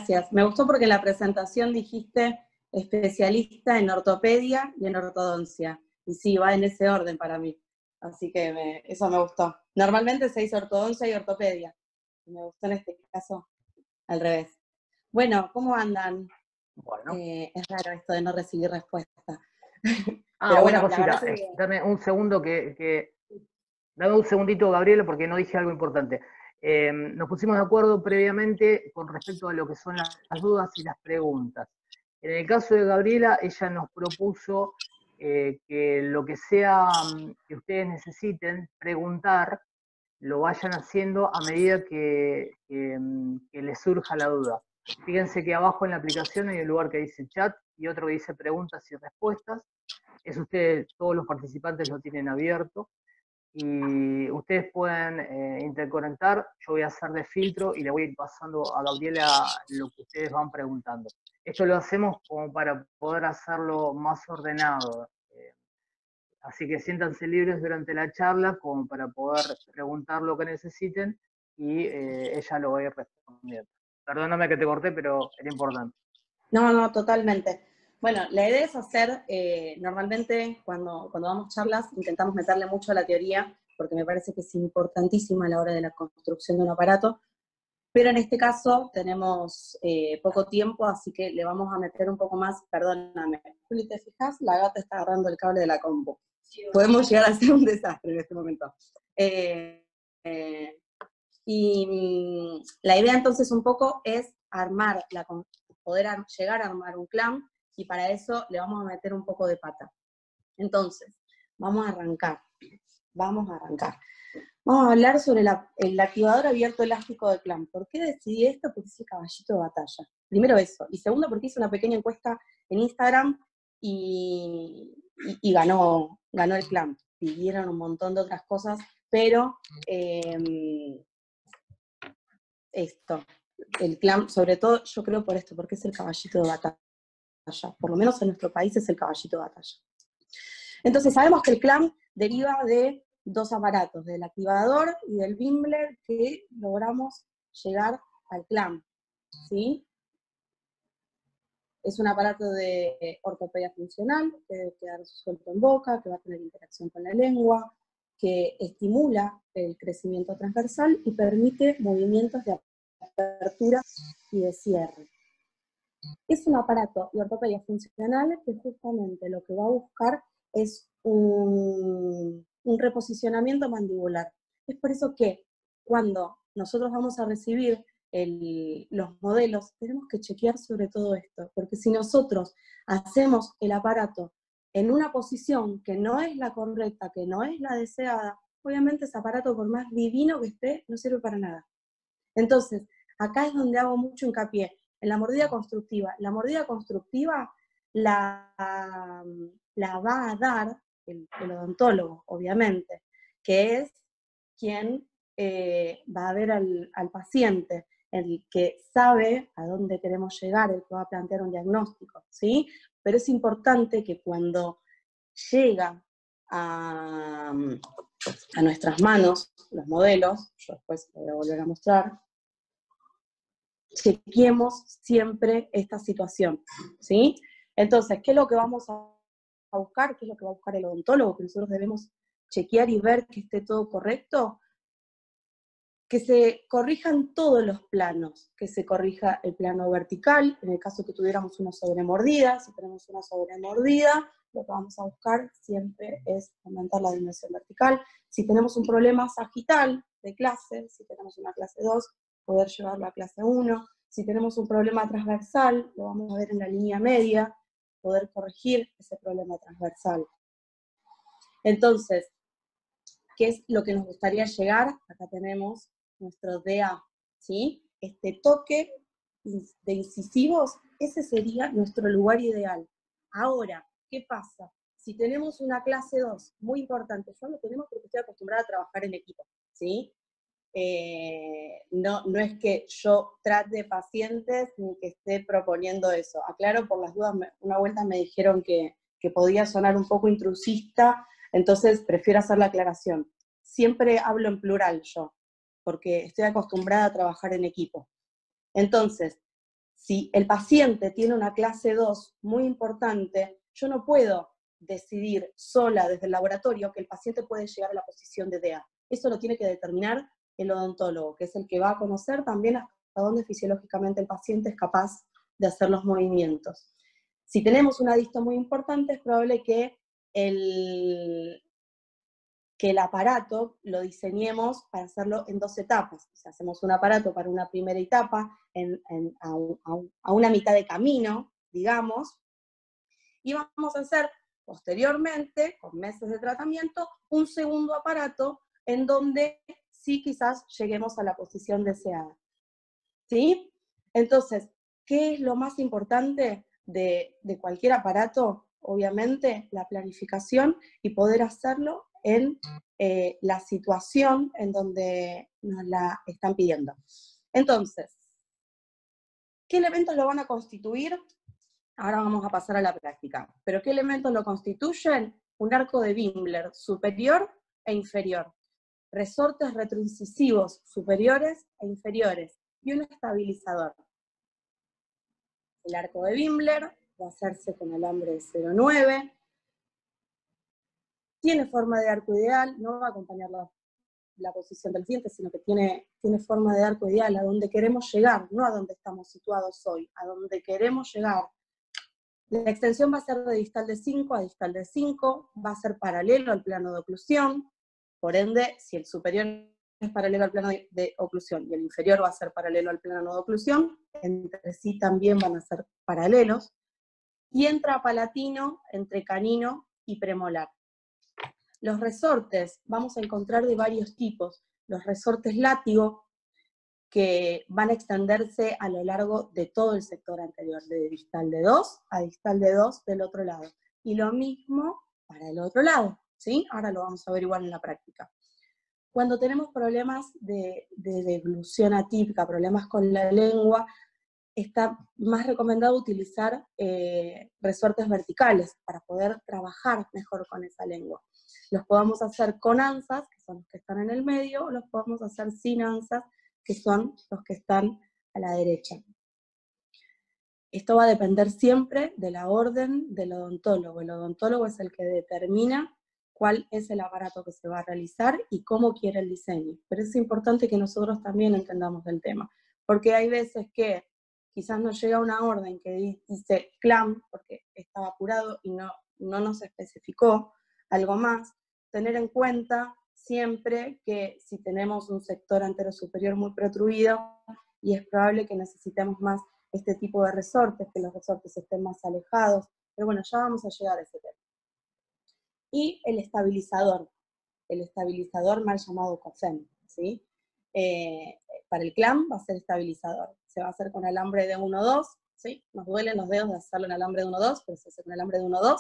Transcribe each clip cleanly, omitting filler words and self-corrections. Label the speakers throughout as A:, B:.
A: Gracias. Me gustó porque en la presentación dijiste especialista en ortopedia y en ortodoncia. Y sí, va en ese orden para mí. Así que eso me gustó. Normalmente se dice ortodoncia y ortopedia. Me gustó en este caso al revés. Bueno, ¿cómo andan?
B: Bueno.
A: Es raro esto de no recibir respuesta.
B: Pero
A: bueno,
B: una cosita, dame un segundo dame un segundito, Gabriela, porque no dije algo importante. Nos pusimos de acuerdo previamente con respecto a lo que son las dudas y las preguntas. En el caso de Gabriela, ella nos propuso que lo que sea que ustedes necesiten preguntar, lo vayan haciendo a medida que les surja la duda. Fíjense que abajo en la aplicación hay un lugar que dice chat y otro que dice preguntas y respuestas. Eso ustedes, todos los participantes lo tienen abierto. Y ustedes pueden interconectar, yo voy a hacer de filtro y le voy a ir pasando a Gabriela lo que ustedes van preguntando. Esto lo hacemos como para poder hacerlo más ordenado. Así que siéntanse libres durante la charla como para poder preguntar lo que necesiten y ella lo va a ir respondiendo. Perdóname que te corté, pero era importante.
A: No, totalmente. Bueno, la idea es hacer, normalmente cuando damos charlas, intentamos meterle mucho a la teoría, porque me parece que es importantísima a la hora de la construcción de un aparato, pero en este caso tenemos poco tiempo, así que le vamos a meter un poco más, perdóname. Juli, ¿te fijas? La gata está agarrando el cable de la compu. Podemos llegar a ser un desastre en este momento. Y la idea entonces un poco es poder llegar a armar un clan, y para eso le vamos a meter un poco de pata. Entonces, vamos a arrancar. Vamos a hablar sobre el activador abierto elástico de clan. ¿Por qué decidí esto? Porque es el caballito de batalla. Primero eso. Y segundo, porque hice una pequeña encuesta en Instagram y ganó el clan. Pidieron un montón de otras cosas, pero el clan, sobre todo, yo creo por esto, porque es el caballito de batalla. Por lo menos en nuestro país es el caballito de batalla. Entonces sabemos que el clan deriva de dos aparatos, del activador y del Bimbler, que logramos llegar al clan, ¿sí? Es un aparato de ortopedia funcional, que debe quedar suelto en boca, que va a tener interacción con la lengua, que estimula el crecimiento transversal y permite movimientos de apertura y de cierre. Es un aparato de ortopedia funcional que justamente lo que va a buscar es un reposicionamiento mandibular. Es por eso que cuando nosotros vamos a recibir los modelos, tenemos que chequear sobre todo esto, porque si nosotros hacemos el aparato en una posición que no es la correcta, que no es la deseada, obviamente ese aparato, por más divino que esté, no sirve para nada. Entonces, acá es donde hago mucho hincapié, en la mordida constructiva. La mordida constructiva la va a dar el odontólogo, obviamente, que es quien va a ver al paciente, el que sabe a dónde queremos llegar, el que va a plantear un diagnóstico, ¿sí? Pero es importante que cuando llega a nuestras manos los modelos, yo después lo voy a volver a mostrar, chequeemos siempre esta situación, ¿sí? Entonces, ¿qué es lo que vamos a buscar? ¿Qué es lo que va a buscar el odontólogo? Que nosotros debemos chequear y ver que esté todo correcto. Que se corrijan todos los planos, que se corrija el plano vertical, en el caso que tuviéramos una sobremordida. Si tenemos una sobremordida, lo que vamos a buscar siempre es aumentar la dimensión vertical. Si tenemos un problema sagital de clase, si tenemos una clase 2, poder llevarlo a clase 1. Si tenemos un problema transversal, lo vamos a ver en la línea media, poder corregir ese problema transversal. Entonces, ¿qué es lo que nos gustaría llegar? Acá tenemos nuestro DA, ¿sí? Este toque de incisivos, ese sería nuestro lugar ideal. Ahora, ¿qué pasa? Si tenemos una clase 2, muy importante, yo lo tenemos porque estoy acostumbrada a trabajar en equipo, ¿sí? No es que yo trate pacientes ni que esté proponiendo eso. Aclaro por las dudas, una vuelta me dijeron que podía sonar un poco intrusista, entonces prefiero hacer la aclaración. Siempre hablo en plural yo, porque estoy acostumbrada a trabajar en equipo. Entonces, Si el paciente tiene una clase 2 muy importante, yo no puedo decidir sola desde el laboratorio que el paciente puede llegar a la posición de DEA. Eso lo tiene que determinar el odontólogo, que es el que va a conocer también hasta dónde fisiológicamente el paciente es capaz de hacer los movimientos. Si tenemos una disto muy importante, es probable que el aparato lo diseñemos para hacerlo en 2 etapas. O sea, hacemos un aparato para una primera etapa, a una mitad de camino, digamos, y vamos a hacer posteriormente, con meses de tratamiento, un segundo aparato en donde sí quizás lleguemos a la posición deseada. ¿Sí? Entonces, ¿qué es lo más importante de cualquier aparato? Obviamente, la planificación y poder hacerlo en la situación en donde nos la están pidiendo. Entonces, ¿qué elementos lo van a constituir? Ahora vamos a pasar a la práctica. ¿Pero qué elementos lo constituyen? Un arco de Bimbler superior e inferior, resortes retroincisivos superiores e inferiores, y un estabilizador. El arco de Bimbler va a hacerse con alambre de 0,9. Tiene forma de arco ideal, no va a acompañar la posición del diente, sino que tiene forma de arco ideal, a donde queremos llegar, no a donde estamos situados hoy, a donde queremos llegar. La extensión va a ser de distal de 5 a distal de 5, va a ser paralelo al plano de oclusión, por ende, si el superior es paralelo al plano de oclusión y el inferior va a ser paralelo al plano de oclusión, entre sí también van a ser paralelos, y intrapalatino entre canino y premolar. Los resortes vamos a encontrar de varios tipos. Los resortes látigo, que van a extenderse a lo largo de todo el sector anterior, de distal de 2 a distal de 2 del otro lado. Y lo mismo para el otro lado, ¿sí? Ahora lo vamos a ver igual en la práctica. Cuando tenemos problemas de deglución atípica, problemas con la lengua, está más recomendado utilizar resortes verticales para poder trabajar mejor con esa lengua. Los podemos hacer con anzas, que son los que están en el medio, o los podemos hacer sin anzas, que son los que están a la derecha. Esto va a depender siempre de la orden del odontólogo. El odontólogo es el que determina cuál es el aparato que se va a realizar y cómo quiere el diseño. Pero es importante que nosotros también entendamos del tema, porque hay veces que quizás nos llega una orden que dice CLAM, porque estaba apurado y no nos especificó algo más. Tener en cuenta siempre que si tenemos un sector antero superior muy protruido, y es probable que necesitemos más este tipo de resortes, que los resortes estén más alejados, pero bueno, ya vamos a llegar a ese tema. Y el estabilizador mal llamado COSEM, ¿sí? Para el CLAM va a ser estabilizador, se va a hacer con alambre de 1-2, ¿sí? Nos duelen los dedos de hacerlo en alambre de 1-2, pero se hace con alambre de 1-2.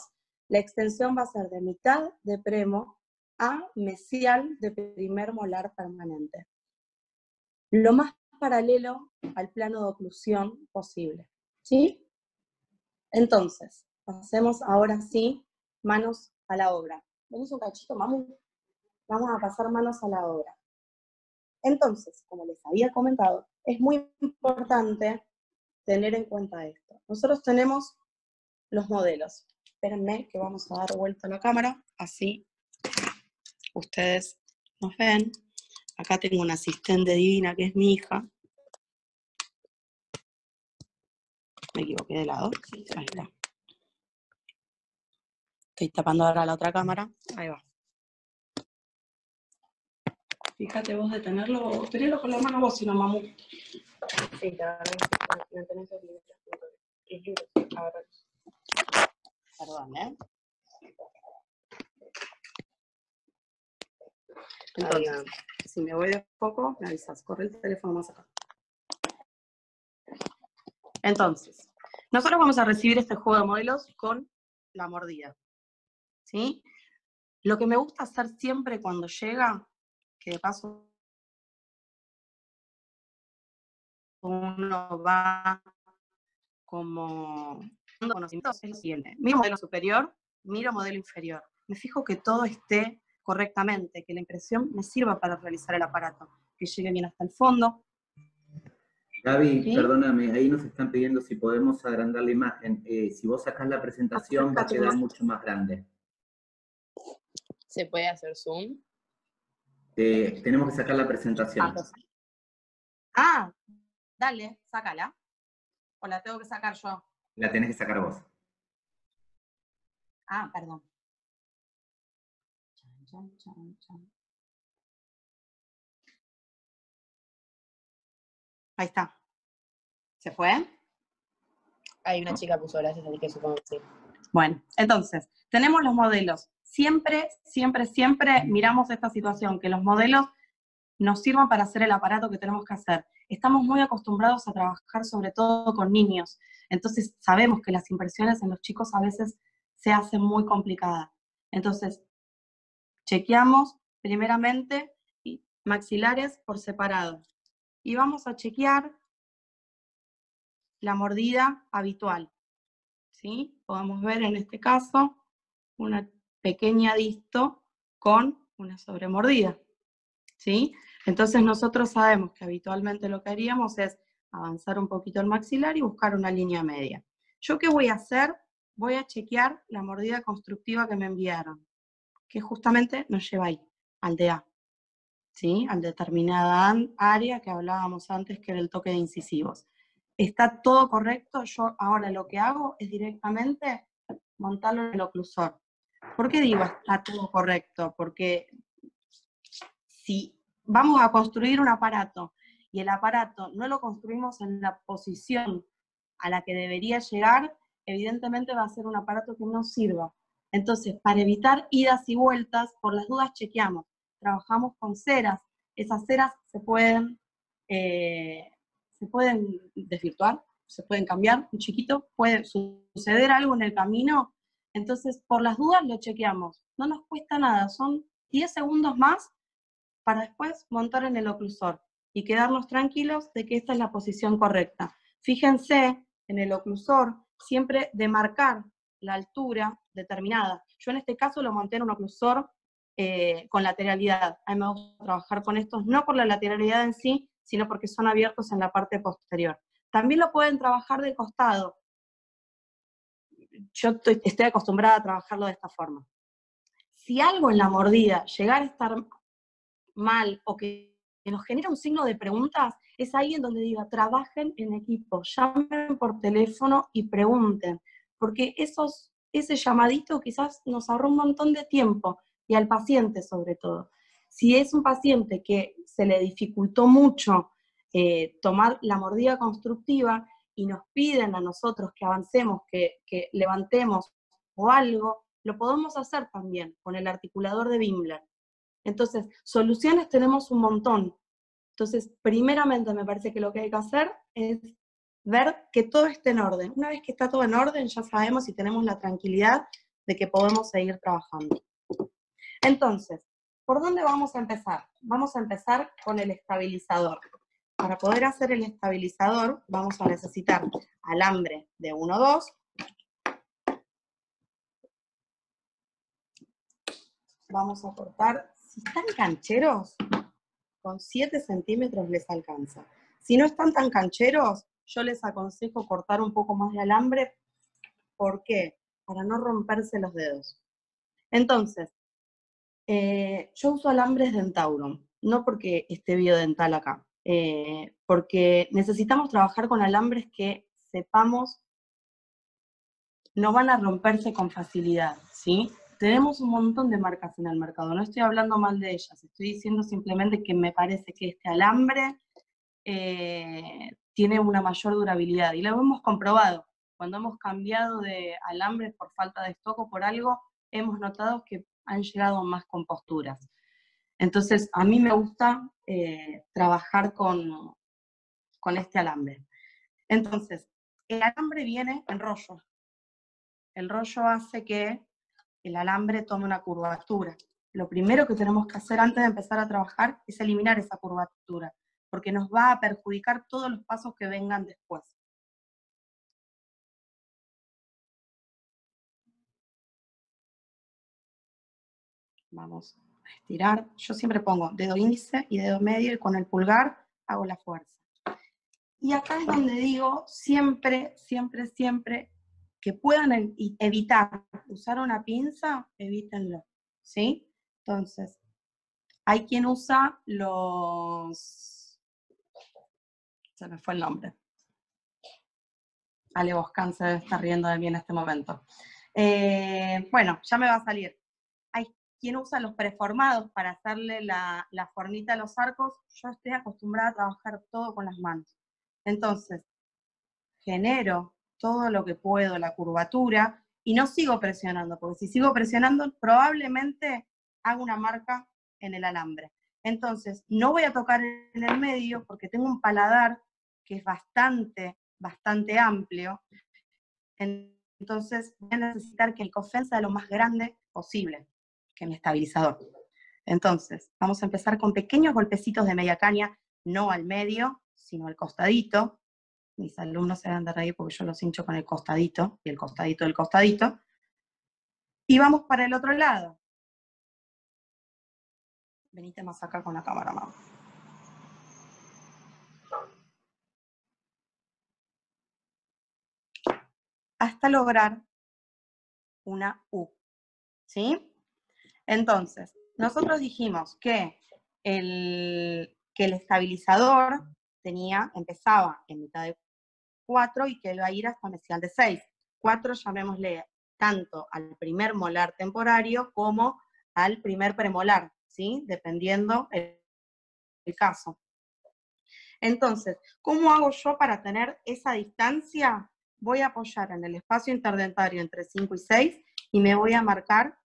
A: La extensión va a ser de mitad de premo a mesial de primer molar permanente. Lo más paralelo al plano de oclusión posible, ¿sí? Entonces, pasemos ahora sí, manos a la obra. Venís un cachito, vamos a pasar manos a la obra. Entonces, como les había comentado, es muy importante tener en cuenta esto. Nosotros tenemos los modelos. Espérenme que vamos a dar vuelta a la cámara, así ustedes nos ven. Acá tengo una asistente divina que es mi hija. Me equivoqué de lado. Ahí está. Estoy tapando ahora la otra cámara. Ahí va. Fíjate vos de tenerlo, tenelo con la mano vos, si no, mamu. Sí, no tenés los libros. A ver. Perdón, ¿eh? Entonces, si me voy de foco, me avisas. Corre el teléfono más acá. Entonces, nosotros vamos a recibir este juego de modelos con la mordida, ¿sí? Lo que me gusta hacer siempre cuando llega, que de paso uno va como conocimientos, es lo siguiente. Miro modelo superior, miro modelo inferior. Me fijo que todo esté correctamente, que la impresión me sirva para realizar el aparato, que llegue bien hasta el fondo.
C: Gaby,
A: ¿Sí?
C: perdóname, ahí nos están pidiendo si podemos agrandar la imagen. Si vos sacás la presentación va a quedar mucho más grande.
D: ¿Se puede hacer zoom?
C: Tenemos que sacar la presentación.
A: Dale, sácala. ¿O la tengo que sacar yo?
C: La tenés que sacar vos.
A: Perdón. Ahí está. ¿Se fue?
D: Hay una chica puso gracias, así que supongo que sí.
A: Bueno, entonces, tenemos los modelos. Siempre, siempre, siempre miramos esta situación, que los modelos nos sirvan para hacer el aparato que tenemos que hacer. Estamos muy acostumbrados a trabajar sobre todo con niños, entonces sabemos que las impresiones en los chicos a veces se hacen muy complicadas. Entonces, chequeamos primeramente maxilares por separado y vamos a chequear la mordida habitual. ¿Sí? Podemos ver en este caso una pequeña disto con una sobremordida. ¿Sí? Entonces nosotros sabemos que habitualmente lo que haríamos es avanzar un poquito el maxilar y buscar una línea media. ¿Yo qué voy a hacer? Voy a chequear la mordida constructiva que me enviaron, que justamente nos lleva ahí, al DA, ¿sí? Al determinada área que hablábamos antes, que era el toque de incisivos. ¿Está todo correcto? Yo ahora lo que hago es directamente montarlo en el oclusor. ¿Por qué digo está todo correcto? Porque si vamos a construir un aparato y el aparato no lo construimos en la posición a la que debería llegar, evidentemente va a ser un aparato que no sirva. Entonces, para evitar idas y vueltas, por las dudas chequeamos. Trabajamos con ceras. Esas ceras se pueden desvirtuar, se pueden cambiar un chiquito, puede suceder algo en el camino. Entonces, por las dudas lo chequeamos. No nos cuesta nada, son 10 segundos más para después montar en el oclusor y quedarnos tranquilos de que esta es la posición correcta. Fíjense en el oclusor siempre demarcar la altura determinada. Yo en este caso lo monté en un oclusor con lateralidad. A mí me gusta trabajar con estos, no por la lateralidad en sí, sino porque son abiertos en la parte posterior. También lo pueden trabajar de costado. Yo estoy acostumbrada a trabajarlo de esta forma. Si algo en la mordida llegara a estar mal o que nos genera un signo de preguntas, es ahí en donde diga, trabajen en equipo, llamen por teléfono y pregunten, porque ese llamadito quizás nos ahorra un montón de tiempo, y al paciente sobre todo. Si es un paciente que se le dificultó mucho tomar la mordida constructiva y nos piden a nosotros que avancemos, que levantemos o algo, lo podemos hacer también con el articulador de Bimbler. Entonces, soluciones tenemos un montón. Entonces, primeramente me parece que lo que hay que hacer es ver que todo esté en orden. Una vez que está todo en orden, ya sabemos y tenemos la tranquilidad de que podemos seguir trabajando. Entonces, ¿por dónde vamos a empezar? Vamos a empezar con el estabilizador. Para poder hacer el estabilizador, vamos a necesitar alambre de 1-2. Vamos a cortar, si están cancheros, con 7 centímetros les alcanza. Si no están tan cancheros, yo les aconsejo cortar un poco más de alambre. ¿Por qué? Para no romperse los dedos. Entonces, yo uso alambres Dentaurum, no porque esté Biodental acá, porque necesitamos trabajar con alambres que sepamos no van a romperse con facilidad, ¿sí? Tenemos un montón de marcas en el mercado, no estoy hablando mal de ellas, estoy diciendo simplemente que me parece que este alambre tiene una mayor durabilidad, y lo hemos comprobado. Cuando hemos cambiado de alambres por falta de stock o por algo, hemos notado que han llegado más composturas. Entonces, a mí me gusta trabajar con este alambre. Entonces, el alambre viene en rollo. El rollo hace que el alambre tome una curvatura. Lo primero que tenemos que hacer antes de empezar a trabajar es eliminar esa curvatura, porque nos va a perjudicar todos los pasos que vengan después. Vamos a estirar. Yo siempre pongo dedo índice y dedo medio, y con el pulgar hago la fuerza. Y acá es donde digo, siempre, siempre, siempre, que puedan evitar usar una pinza, evítenlo, ¿sí? Entonces, hay quien usa se me fue el nombre. Ale Boscan se debe estar riendo de mí en este momento. Bueno, ya me va a salir. Hay quien usa los preformados para hacerle la formita a los arcos. Yo estoy acostumbrada a trabajar todo con las manos. Entonces, genero todo lo que puedo, la curvatura, y no sigo presionando, porque si sigo presionando, probablemente hago una marca en el alambre. Entonces, no voy a tocar en el medio, porque tengo un paladar que es bastante amplio. Entonces, voy a necesitar que el cofén sea lo más grande posible, que mi estabilizador. Entonces, vamos a empezar con pequeños golpecitos de media caña, no al medio, sino al costadito. Mis alumnos se van de reír porque yo los hincho con el costadito, y el costadito del costadito. Y vamos para el otro lado. Venite más acá con la cámara, mamá. Hasta lograr una U, ¿sí? Entonces, nosotros dijimos que el estabilizador empezaba en mitad de 4 y que iba a ir hasta mesial de 6. 4 llamémosle tanto al primer molar temporario como al primer premolar, ¿sí? Dependiendo el caso. Entonces, ¿cómo hago yo para tener esa distancia? Voy a apoyar en el espacio interdentario entre 5 y 6 y me voy a marcar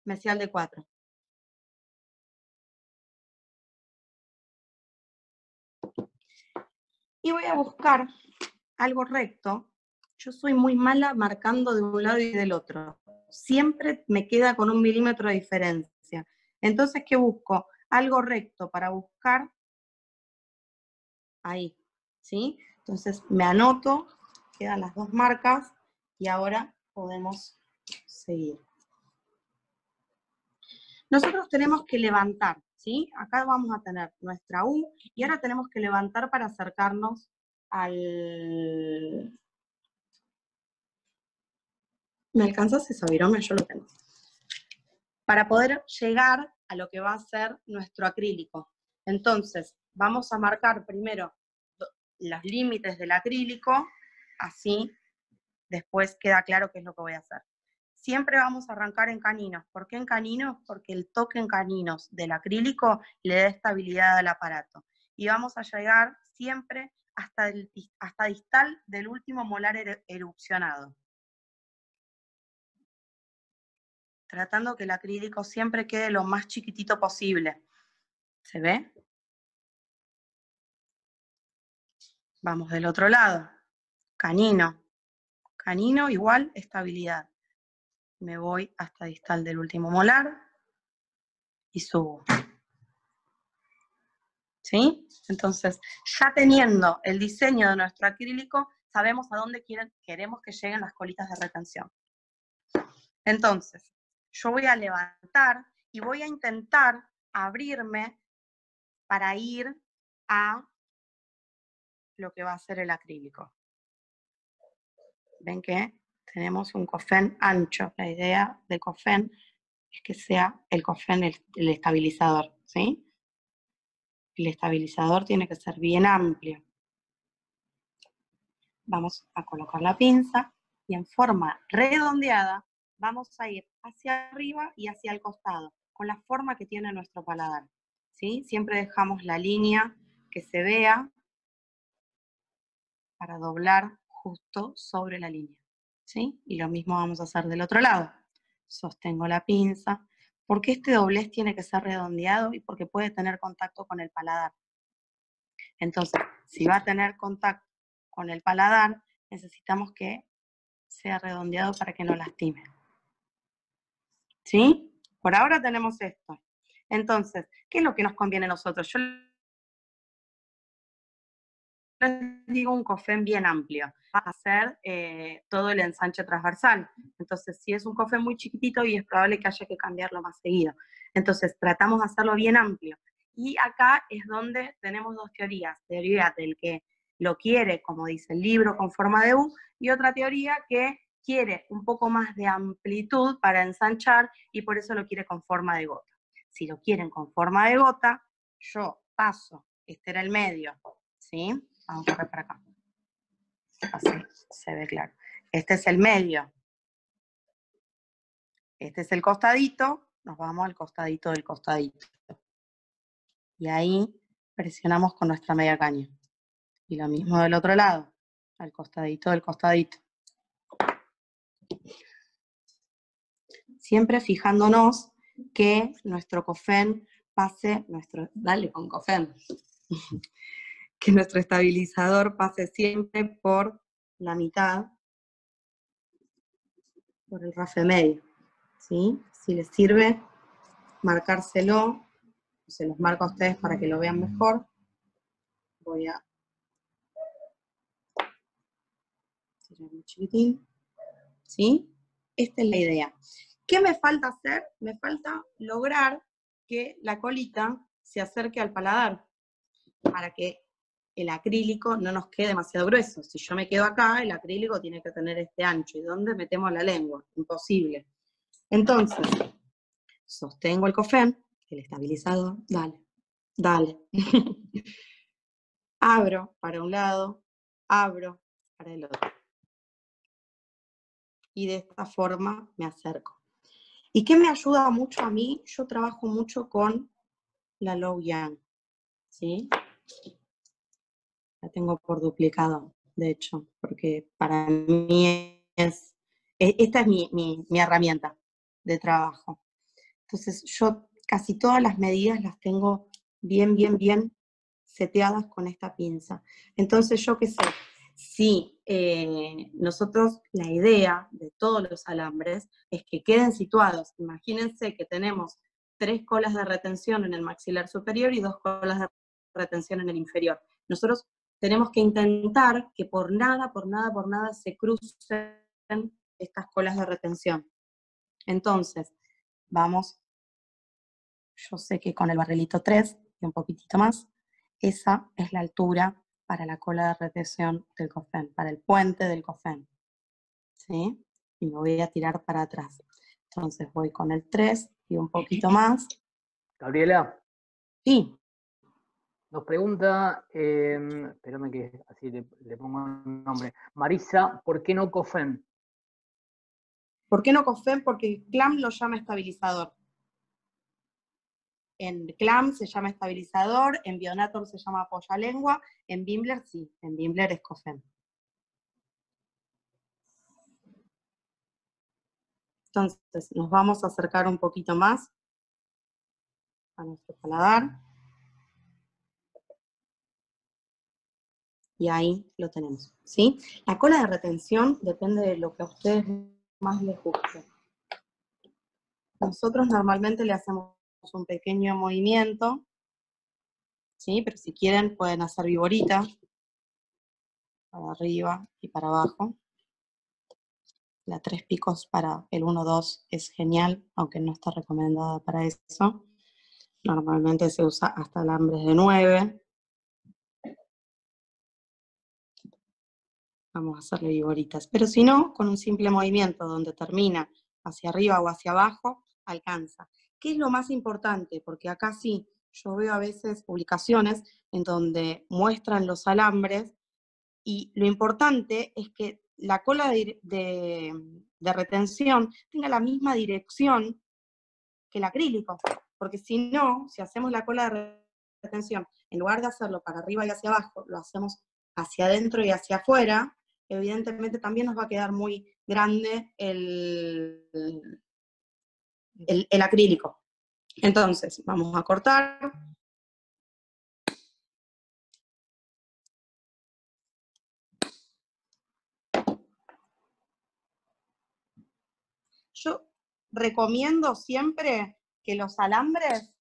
A: mesial de 4. Y voy a buscar algo recto. Yo soy muy mala marcando de un lado y del otro. Siempre me queda con 1 milímetro de diferencia. Entonces, ¿qué busco? Algo recto para buscar ahí, ¿sí? Entonces, me anoto, quedan las 2 marcas y ahora podemos seguir. Nosotros tenemos que levantar, ¿sí? Acá vamos a tener nuestra U y ahora tenemos que levantar para acercarnos al... ¿Me alcanzas eso, Virome? Yo lo tengo. Para poder llegar a lo que va a ser nuestro acrílico. Entonces, vamos a marcar primero los límites del acrílico, así después queda claro qué es lo que voy a hacer. Siempre vamos a arrancar en caninos. ¿Por qué en caninos? Porque el toque en caninos del acrílico le da estabilidad al aparato. Y vamos a llegar siempre hasta distal del último molar erupcionado. Tratando que el acrílico siempre quede lo más chiquitito posible. ¿Se ve? Vamos del otro lado. Canino. Canino igual estabilidad. Me voy hasta distal del último molar y subo. ¿Sí? Entonces, ya teniendo el diseño de nuestro acrílico, sabemos a dónde queremos que lleguen las colitas de retención. Entonces, yo voy a levantar y voy a intentar abrirme para ir a lo que va a ser el acrílico. Ven que tenemos un cofén ancho. La idea del cofén es que sea el cofén el estabilizador, ¿sí? El estabilizador tiene que ser bien amplio. Vamos a colocar la pinza y en forma redondeada vamos a ir hacia arriba y hacia el costado, con la forma que tiene nuestro paladar, ¿sí? Siempre dejamos la línea que se vea para doblar justo sobre la línea, ¿sí? Y lo mismo vamos a hacer del otro lado. Sostengo la pinza, porque este doblez tiene que ser redondeado y porque puede tener contacto con el paladar. Entonces, si va a tener contacto con el paladar, necesitamos que sea redondeado para que no lastime. ¿Sí? Por ahora tenemos esto. Entonces, ¿qué es lo que nos conviene a nosotros? Yo les digo un cofén bien amplio. Va a ser todo el ensanche transversal. Entonces, si es un cofén muy chiquitito y es probable que haya que cambiarlo más seguido. Entonces, tratamos de hacerlo bien amplio. Y acá es donde tenemos dos teorías. Teoría del que lo quiere, como dice el libro, con forma de U, y otra teoría que quiere un poco más de amplitud para ensanchar y por eso lo quiere con forma de gota. Si lo quieren con forma de gota, yo paso, este era el medio, ¿sí? Vamos a ver para acá. Así se ve claro. Este es el medio. Este es el costadito, nos vamos al costadito del costadito. Y ahí presionamos con nuestra media caña. Y lo mismo del otro lado, al costadito del costadito. Siempre fijándonos que nuestro cofén pase, dale con cofén, que nuestro estabilizador pase siempre por la mitad, por el rafe medio, ¿sí? Si les sirve, marcárselo, se los marco a ustedes para que lo vean mejor. Voy a tirar un chiquitín, ¿sí? Esta es la idea. ¿Qué me falta hacer? Me falta lograr que la colita se acerque al paladar, para que el acrílico no nos quede demasiado grueso. Si yo me quedo acá, el acrílico tiene que tener este ancho. ¿Y dónde metemos la lengua? Imposible. Entonces, sostengo el cofén, el estabilizador, dale, dale. Abro para un lado, abro para el otro. Y de esta forma me acerco. ¿Y qué me ayuda mucho a mí? Yo trabajo mucho con la Low Yang, ¿sí? La tengo por duplicado, de hecho, porque para mí esta es mi herramienta de trabajo. Entonces yo casi todas las medidas las tengo bien seteadas con esta pinza. Entonces yo qué sé, si nosotros, la idea de todos los alambres es que queden situados. Imagínense que tenemos 3 colas de retención en el maxilar superior y 2 colas de retención en el inferior. Nosotros tenemos que intentar que por nada se crucen estas colas de retención. Entonces, vamos, yo sé que con el barrilito 3 y un poquitito más, esa es la altura para la cola de retención del cofén, para el puente del cofén, ¿sí? Y me voy a tirar para atrás. Entonces voy con el 3 y un poquito más.
B: Gabriela.
A: Sí.
B: Nos pregunta, espérame que así le pongo un nombre. Marisa, ¿por qué no cofén?
A: ¿Por qué no cofén? Porque el CLAM lo llama estabilizador. En CLAM se llama estabilizador, en Bionator se llama apoyalengua, en Bimbler sí, en Bimbler es cofén. Entonces nos vamos a acercar un poquito más a nuestro paladar. Y ahí lo tenemos, ¿sí? La cola de retención depende de lo que a ustedes más les guste. Nosotros normalmente le hacemos un pequeño movimiento, ¿sí? Pero si quieren pueden hacer viborita, para arriba y para abajo. La 3 picos para el 1-2 es genial, aunque no está recomendada para eso. Normalmente se usa hasta alambres de 9. Vamos a hacerle viboritas. Pero si no, con un simple movimiento donde termina hacia arriba o hacia abajo, alcanza. ¿Qué es lo más importante? Porque acá sí, yo veo a veces publicaciones en donde muestran los alambres y lo importante es que la cola de retención tenga la misma dirección que el acrílico. Porque si no, si hacemos la cola de retención, en lugar de hacerlo para arriba y hacia abajo, lo hacemos hacia adentro y hacia afuera, evidentemente también nos va a quedar muy grande el acrílico. Entonces, vamos a cortar. Yo recomiendo siempre que los alambres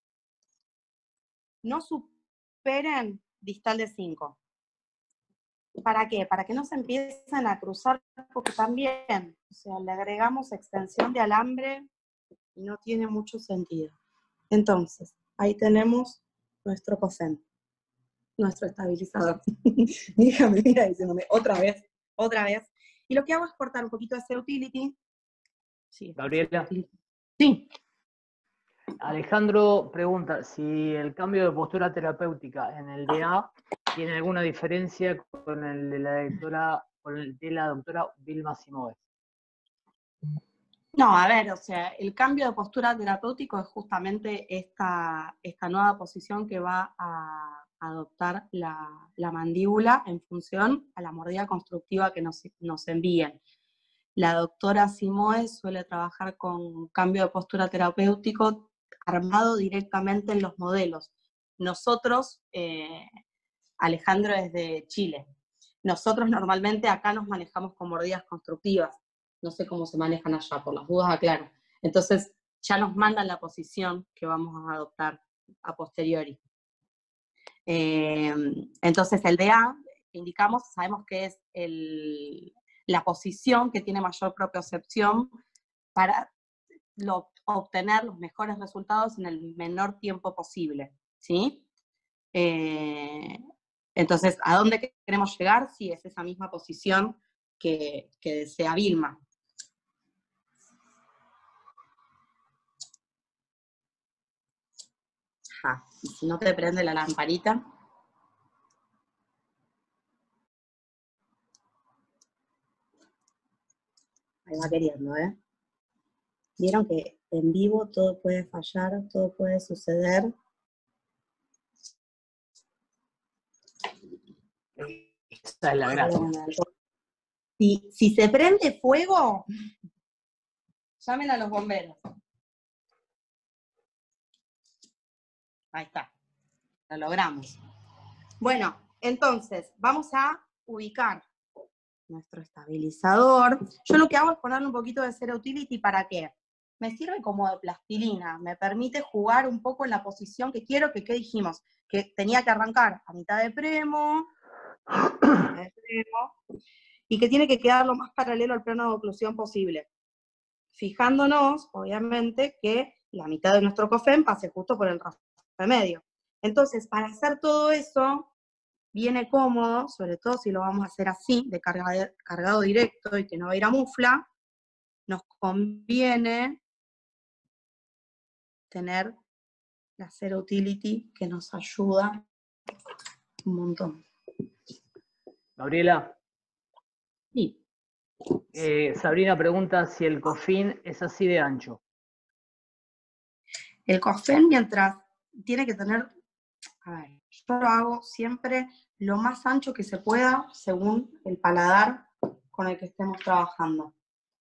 A: no superen distal de 5. ¿Para qué? Para que no se empiecen a cruzar, porque también, o sea, le agregamos extensión de alambre y no tiene mucho sentido. Entonces, ahí tenemos nuestro COFEN, nuestro estabilizador. Mi hija me mira diciéndome, otra vez. Y lo que hago es cortar un poquito de C-Utility. Sí,
B: Gabriela.
A: sí.
B: Alejandro pregunta si el cambio de postura terapéutica en el DA tiene alguna diferencia con el de la doctora Vilma Simoes.
A: No, a ver, o sea, el cambio de postura terapéutico es justamente esta nueva posición que va a adoptar la mandíbula en función a la mordida constructiva que nos envíen. La doctora Simoes suele trabajar con cambio de postura terapéutico armado directamente en los modelos. Nosotros, Alejandro es de Chile, nosotros normalmente acá nos manejamos con mordidas constructivas. No sé cómo se manejan allá, por las dudas aclaro. Entonces, ya nos mandan la posición que vamos a adoptar a posteriori. Entonces, el DA, indicamos, sabemos que es la posición que tiene mayor propiocepción para obtener los mejores resultados en el menor tiempo posible, ¿sí? Entonces, ¿a dónde queremos llegar? Sí, es esa misma posición que desea Vilma. Y si no te prende la lamparita. Ahí va queriendo, ¿eh? Vieron que en vivo todo puede fallar, todo puede suceder.
B: Esa es la gracia.
A: Si se prende fuego, llamen a los bomberos. Ahí está, lo logramos. Bueno, entonces, vamos a ubicar nuestro estabilizador. Yo lo que hago es ponerle un poquito de C-Utility, ¿para qué? Me sirve como de plastilina, me permite jugar un poco en la posición que quiero, que ¿qué dijimos? Que tenía que arrancar a mitad de premo, y que tiene que quedar lo más paralelo al plano de oclusión posible. Fijándonos, obviamente, que la mitad de nuestro COFEN pase justo por el rastre medio. Entonces, para hacer todo eso, viene cómodo, sobre todo si lo vamos a hacer así, de cargado directo y que no va a ir a mufla, nos conviene tener la C-Utility que nos ayuda un montón.
B: Gabriela.
A: Sí.
B: Sabrina pregunta si el COFIN es así de ancho.
A: El COFEN, mientras tiene que tener, a ver, yo lo hago siempre lo más ancho que se pueda según el paladar con el que estemos trabajando.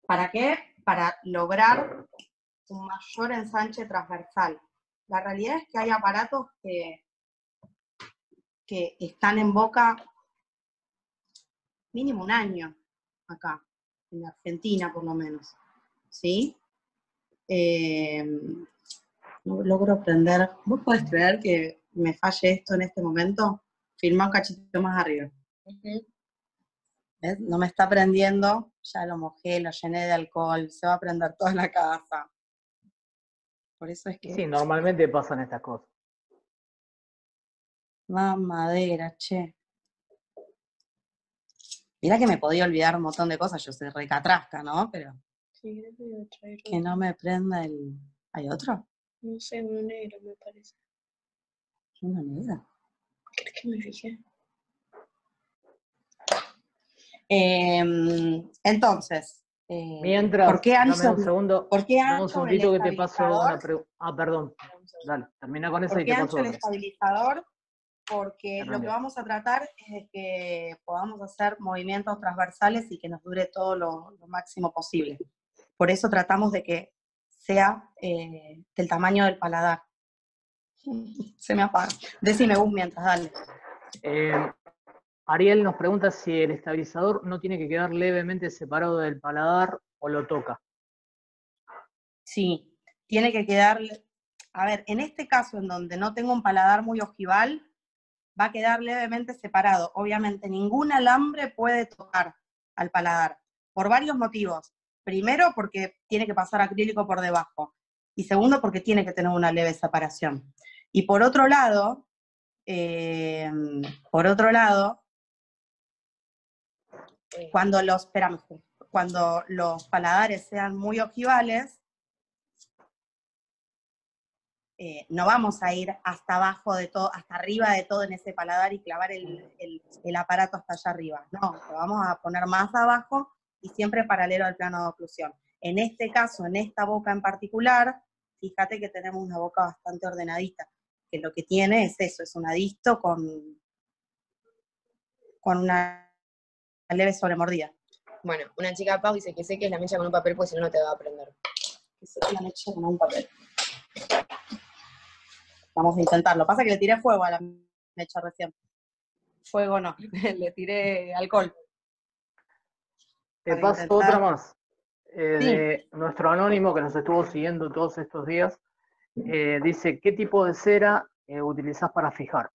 A: ¿Para qué? Para lograr un mayor ensanche transversal. La realidad es que hay aparatos que están en boca mínimo un año acá, en Argentina por lo menos, ¿sí? No logro prender. ¿Vos podés creer que me falle esto en este momento? Filmá un cachito más arriba. ¿Ves? No me está prendiendo, ya lo mojé, lo llené de alcohol, se va a prender toda la casa. Por eso es que...
B: Sí, normalmente pasan estas cosas.
A: Más madera, che. Mirá que me podía olvidar un montón de cosas, yo soy recatrasca, ¿no? Pero...
D: Sí, creo que voy a traer
A: que no me prenda el... ¿Hay otro?
D: No sé, uno negro me parece.
A: ¿Una negra?
D: ¿Crees que me fijé?
A: Entonces,
B: Mientras,
A: ¿por qué ancho?
B: dame un segundo,
A: ¿Por qué
B: dame un
A: ancho el
B: segundito que te paso una
A: estabilizador?
B: pregunta. Ah, perdón. Dale, termina con esa
A: ¿Por
B: y
A: qué
B: te paso
A: ancho el
B: otra.
A: estabilizador? Porque
B: Termina.
A: lo que vamos a tratar es de que podamos hacer movimientos transversales y que nos dure todo lo máximo posible. Por eso tratamos de que sea del tamaño del paladar. Se me apaga. Decime vos mientras, dale.
B: Ariel nos pregunta si el estabilizador no tiene que quedar levemente separado del paladar o lo toca.
A: Sí, tiene que quedar, a ver, en este caso en donde no tengo un paladar muy ojival, va a quedar levemente separado. Obviamente ningún alambre puede tocar al paladar, por varios motivos. Primero, porque tiene que pasar acrílico por debajo. Y segundo, porque tiene que tener una leve separación. Y por otro lado,
E: Por otro lado, cuando los paladares sean muy ojivales, no vamos a ir hasta abajo de todo, hasta arriba de todo en ese paladar y clavar el aparato hasta allá arriba. No, lo vamos a poner más abajo y siempre paralelo al plano de oclusión. En este caso, en esta boca en particular, fíjate que tenemos una boca bastante ordenadita, que lo que tiene es eso, es un adisto con una leve sobremordida.
D: Bueno, una chica Pau dice que seques la mecha con un papel, pues si no, no te va a prender.
E: Que seque la mecha con un papel. Vamos a intentarlo. Pasa que le tiré fuego a la mecha recién. Fuego no, le tiré alcohol.
B: Te
E: Para
B: paso
E: intentar-
B: otra más. De nuestro anónimo que nos estuvo siguiendo todos estos días. Dice, ¿qué tipo de cera utilizás para fijar?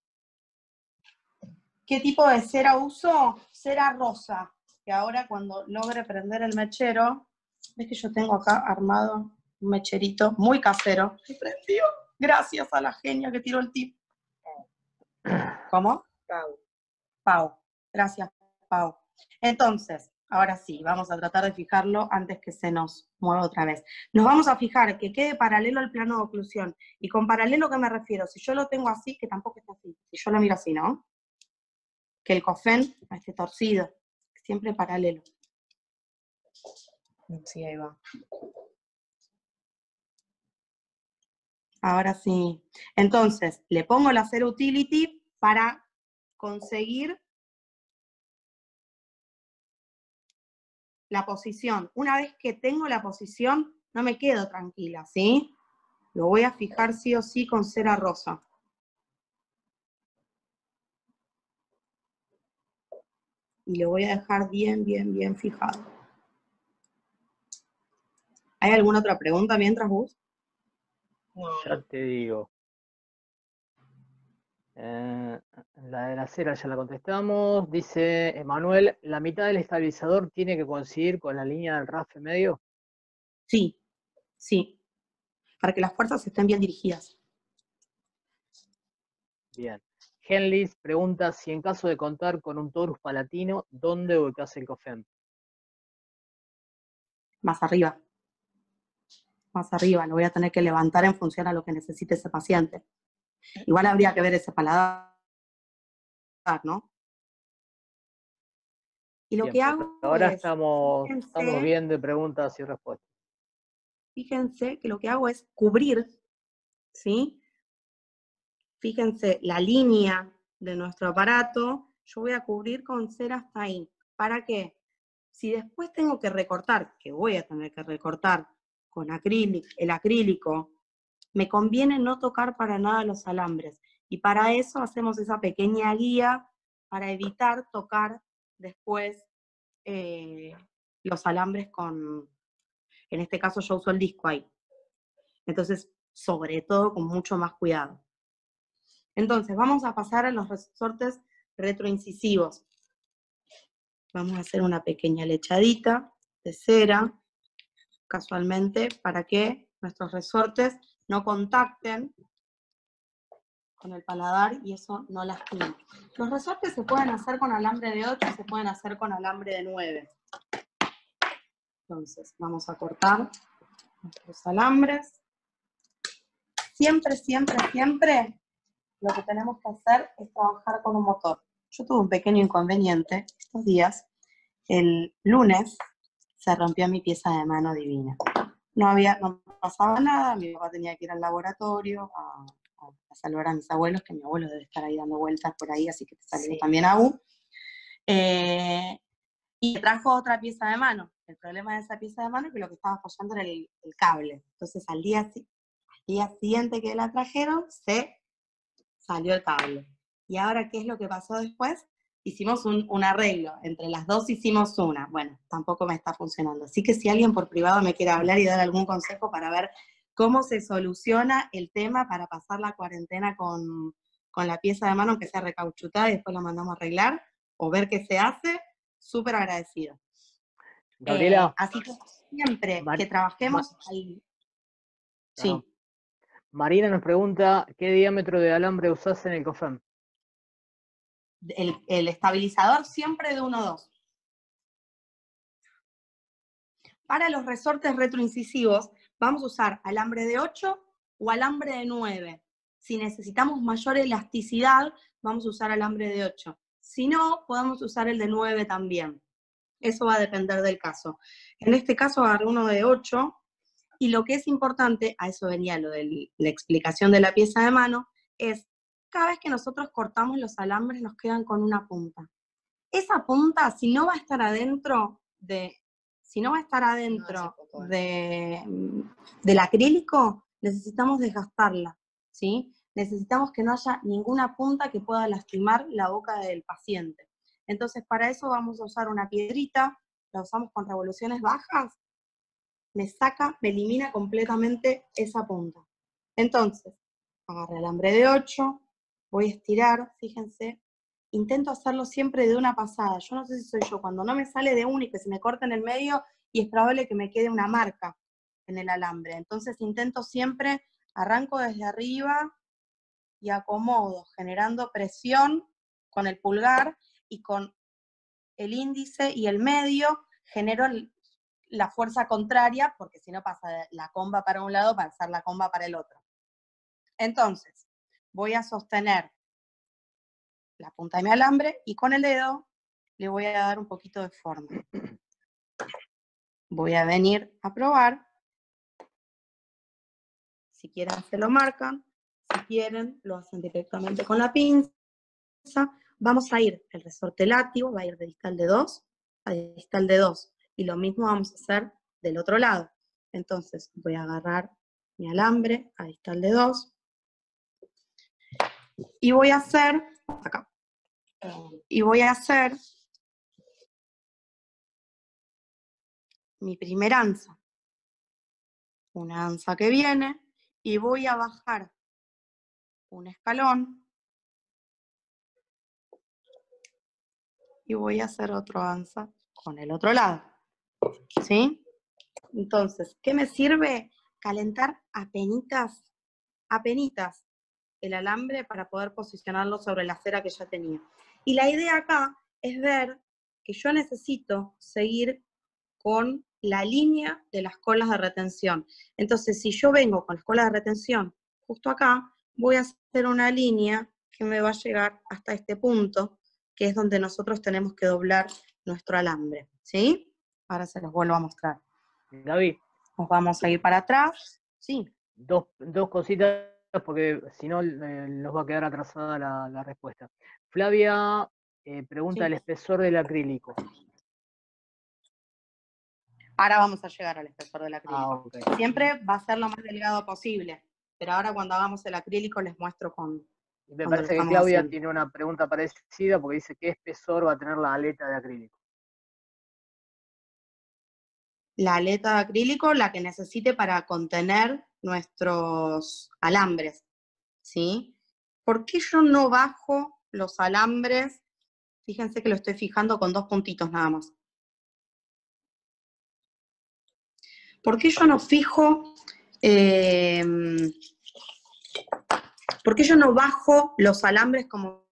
E: ¿Qué tipo de cera uso? Cera rosa, que ahora cuando logre prender el mechero, ves que yo tengo acá armado un mecherito muy casero. ¡Se prendió! Gracias a la genia que tiró el tip. ¿Cómo?
D: Pau.
E: Pau. Gracias, Pau. Entonces, ahora sí, vamos a tratar de fijarlo antes que se nos mueva otra vez. Nos vamos a fijar que quede paralelo al plano de oclusión. Y con paralelo, ¿qué me refiero? Si yo lo tengo así, que tampoco está así. Si yo lo miro así, ¿no? Que el cofén esté torcido, siempre paralelo.
D: Sí, ahí va.
E: Ahora sí. Entonces, le pongo la cera utility para conseguir la posición. Una vez que tengo la posición, no me quedo tranquila, ¿sí? Lo voy a fijar sí o sí con cera rosa. Y lo voy a dejar bien, bien, bien fijado. ¿Hay alguna otra pregunta mientras vos?
D: No,
B: Ya te digo. La de la cera ya la contestamos. Dice Emanuel, ¿la mitad del estabilizador tiene que coincidir con la línea del rafe medio?
E: Sí, sí. Para que las fuerzas estén bien dirigidas.
B: Bien. Henlis pregunta si en caso de contar con un torus palatino, ¿dónde ubicás el cofem?
E: Más arriba. Más arriba. Lo voy a tener que levantar en función a lo que necesite ese paciente. Igual habría que ver ese paladar, ¿no? Y lo
B: Bien,
E: que
B: por
E: hago
B: ahora
E: es,
B: estamos
E: fíjense,
B: bien de preguntas y respuestas.
E: fíjense que lo que hago es cubrir, ¿sí? Fíjense, la línea de nuestro aparato, yo voy a cubrir con cera hasta ahí. ¿Para qué? Si después tengo que recortar, que voy a tener que recortar con el acrílico, me conviene no tocar para nada los alambres. Y para eso hacemos esa pequeña guía para evitar tocar después los alambres con, en este caso yo uso el disco ahí. Entonces, sobre todo con mucho más cuidado. Entonces, vamos a pasar a los resortes retroincisivos. Vamos a hacer una pequeña lechadita de cera, casualmente, para que nuestros resortes no contacten con el paladar y eso no lastime. Los resortes se pueden hacer con alambre de 8 y se pueden hacer con alambre de 9. Entonces, vamos a cortar nuestros alambres. Siempre, siempre, siempre lo que tenemos que hacer es trabajar con un motor. Yo tuve un pequeño inconveniente estos días. El lunes se rompió mi pieza de mano divina. No pasaba nada, mi papá tenía que ir al laboratorio a saludar a mis abuelos, que mi abuelo debe estar ahí dando vueltas por ahí, así que te saludo
D: Sí.
E: también a U. Y me trajo otra pieza de mano. El problema de esa pieza de mano es que lo que estaba fallando era el cable. Entonces al día siguiente que la trajeron, se salió el cable. ¿Y ahora qué es lo que pasó después? Hicimos un arreglo. Entre las dos hicimos una. Bueno, tampoco me está funcionando. Así que si alguien por privado me quiere hablar y dar algún consejo para ver cómo se soluciona el tema para pasar la cuarentena con la pieza de mano, aunque sea recauchutada y después la mandamos a arreglar, o ver qué se hace, súper agradecido.
B: Gabriela.
E: Así que siempre que trabajemos ahí. Sí.
B: Marina nos pregunta, ¿qué diámetro de alambre usás en el cofem?
E: el estabilizador siempre de 1,2. Para los resortes retroincisivos vamos a usar alambre de 8 o alambre de 9. Si necesitamos mayor elasticidad, vamos a usar alambre de 8. Si no, podemos usar el de 9 también. Eso va a depender del caso. En este caso agarré uno de 8, y lo que es importante, a eso venía lo de la explicación de la pieza de mano, es cada vez que nosotros cortamos los alambres nos quedan con una punta. Esa punta, si no va a estar adentro del acrílico, necesitamos desgastarla, ¿sí? Necesitamos que no haya ninguna punta que pueda lastimar la boca del paciente. Entonces, para eso vamos a usar una piedrita, la usamos con revoluciones bajas, me elimina completamente esa punta. Entonces, agarro el alambre de 8, voy a estirar, fíjense, intento hacerlo siempre de una pasada. Yo no sé si soy yo, cuando no me sale de una y que se me corta en el medio, y es probable que me quede una marca en el alambre. Entonces intento siempre, arranco desde arriba y acomodo, generando presión con el pulgar, y con el índice y el medio genero la fuerza contraria, porque si no pasa la comba para un lado para hacer la comba para el otro. Entonces, voy a sostener la punta de mi alambre y con el dedo le voy a dar un poquito de forma. Voy a venir a probar. Si quieren se lo marcan, si quieren lo hacen directamente con la pinza. Vamos a ir, el resorte látigo va a ir de distal de 2 a distal de 2. Y lo mismo vamos a hacer del otro lado. Entonces voy a agarrar mi alambre a distal de 2. Y voy a hacer, acá, y voy a hacer mi primera anza. Una anza que viene, y voy a bajar un escalón, y voy a hacer otro anza con el otro lado, ¿sí? Entonces, ¿qué me sirve? Calentar apenitas el alambre para poder posicionarlo sobre la cera que ya tenía. Y la idea acá es ver que yo necesito seguir con la línea de las colas de retención. Entonces, si yo vengo con las colas de retención justo acá, voy a hacer una línea que me va a llegar hasta este punto, que es donde nosotros tenemos que doblar nuestro alambre, ¿sí? Ahora se los vuelvo a mostrar.
B: Gaby.
E: Nos vamos a ir para atrás, sí.
B: Dos cositas, porque si no nos va a quedar atrasada la respuesta. Flavia pregunta el espesor del acrílico.
E: Ahora vamos a llegar al espesor del acrílico.
B: Okay.
E: Siempre va a ser lo más delgado posible, pero ahora cuando hagamos el acrílico les muestro con...
B: Y me parece que Claudia tiene una pregunta parecida, porque dice ¿qué espesor va a tener la aleta de acrílico?
E: La aleta de acrílico, la que necesite para contener nuestros alambres, ¿sí? ¿Por qué yo no bajo los alambres? Fíjense que lo estoy fijando con 2 puntitos nada más. ¿Por qué yo no fijo, por qué yo no bajo los alambres como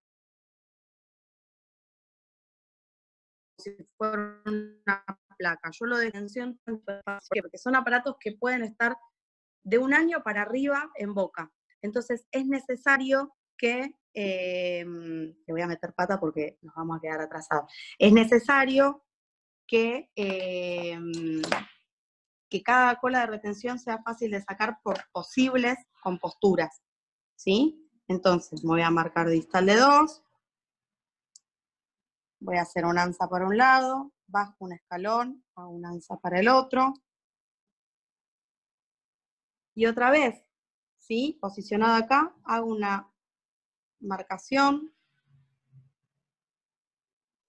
E: si fuera una placa? Yo lo de tensión, porque son aparatos que pueden estar de 1 año para arriba en boca. Entonces es necesario que, le voy a meter pata porque nos vamos a quedar atrasados, es necesario que cada cola de retención sea fácil de sacar por posibles composturas, ¿sí? Entonces me voy a marcar distal de 2, voy a hacer una anza por un lado, bajo un escalón, hago una anza para el otro, y otra vez, ¿sí? Posicionada acá, hago una marcación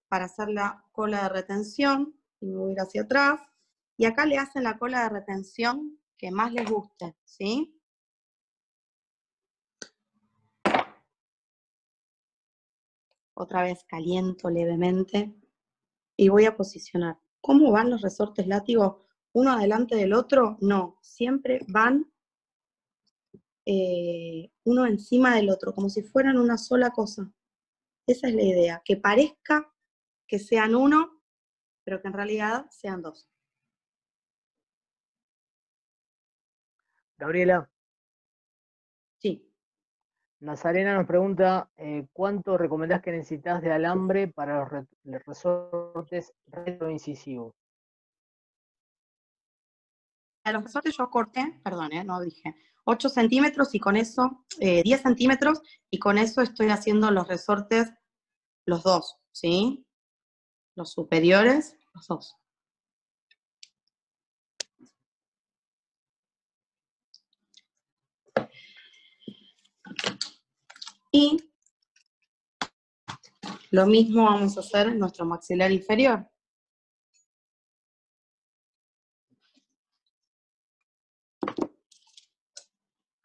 E: para hacer la cola de retención, y me voy a ir hacia atrás, y acá le hacen la cola de retención que más les guste, ¿sí? Otra vez caliento levemente, y voy a posicionar. ¿Cómo van los resortes látigos? ¿Uno adelante del otro? No, siempre van uno encima del otro, como si fueran una sola cosa, Esa es la idea, que parezca que sean uno, pero que en realidad sean dos.
B: Gabriela,
E: Sí.
B: Nazarena nos pregunta, ¿cuánto recomendás que necesitas de alambre para los resortes retroincisivos?
E: A los resortes yo corté, perdón, no dije, 8 centímetros y con eso, 10 centímetros, y con eso estoy haciendo los resortes, los dos, ¿sí? Los superiores, los dos. Y lo mismo vamos a hacer en nuestro maxilar inferior.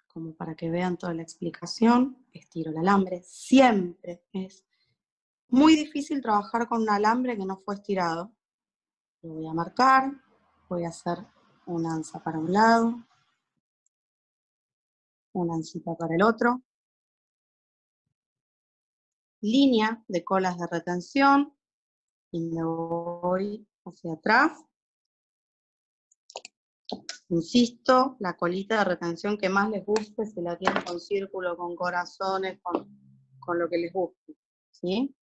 E: Como para que vean toda la explicación, estiro el alambre. Siempre es muy difícil trabajar con un alambre que no fue estirado. Lo voy a marcar, voy a hacer una anza para un lado, una ancita para el otro. Línea de colas de retención y me voy hacia atrás. Insisto, la colita de retención que más les guste, se la tienen con círculo, con corazones, con lo que les guste, ¿sí?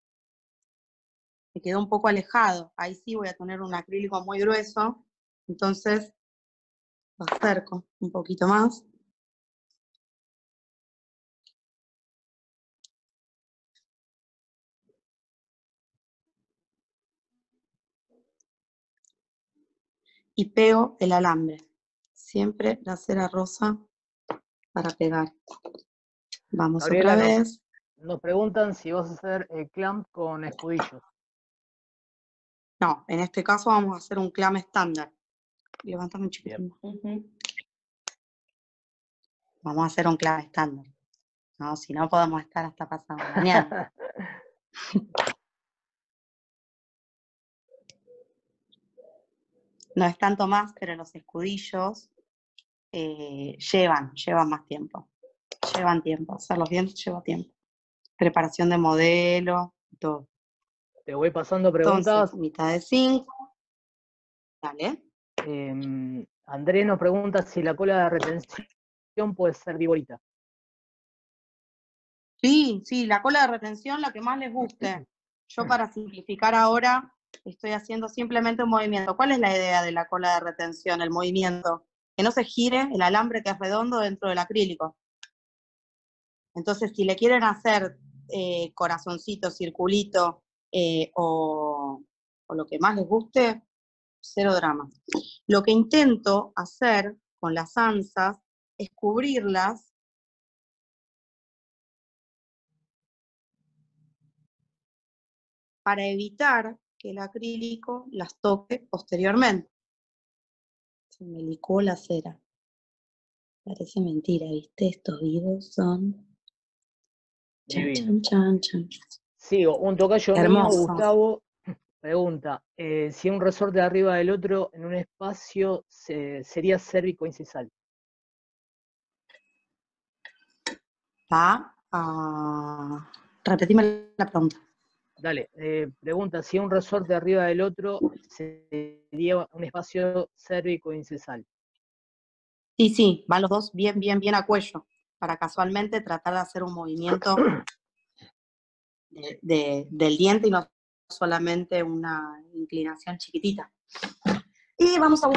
E: Me quedó un poco alejado, ahí sí voy a tener un acrílico muy grueso, entonces lo acerco un poquito más. Y pego el alambre. Siempre la cera rosa para pegar. Vamos
B: Gabriela,
E: otra vez.
B: nos preguntan si vas a hacer clamp con escudillos.
E: No, en este caso vamos a hacer un clam estándar. Levántame un chiquitín. Vamos a hacer un clam estándar. No, si no podemos estar hasta pasado mañana. No es tanto más, pero los escudillos llevan más tiempo. Llevan tiempo. Hacerlos bien lleva tiempo. Preparación de modelo, todo.
B: Te voy pasando preguntas.
E: Entonces, mitad de 5. Dale.
B: Andrés nos pregunta si la cola de retención puede ser viborita.
E: Sí, la cola de retención, la que más les guste. Yo para simplificar ahora estoy haciendo simplemente un movimiento. ¿Cuál es la idea de la cola de retención? El movimiento. Que no se gire el alambre que es redondo dentro del acrílico. Entonces, si le quieren hacer corazoncito, circulito o lo que más les guste, cero drama. Lo que intento hacer con las anzas es cubrirlas para evitar que el acrílico las toque posteriormente. Se me licuó la cera. Parece mentira, ¿viste? Estos vivos son... Chan, chan, chan, chan.
B: Sigo, un tocayo mío,
E: Hermoso.
B: Gustavo, pregunta, si un resorte de arriba del otro en un espacio sería cérvico-incisal.
E: Repetime la pregunta.
B: Dale, pregunta, si un resorte arriba del otro sería un espacio cérvico-incisal.
E: Sí, van los dos bien a cuello, para casualmente tratar de hacer un movimiento del diente y no solamente una inclinación chiquitita. Y vamos a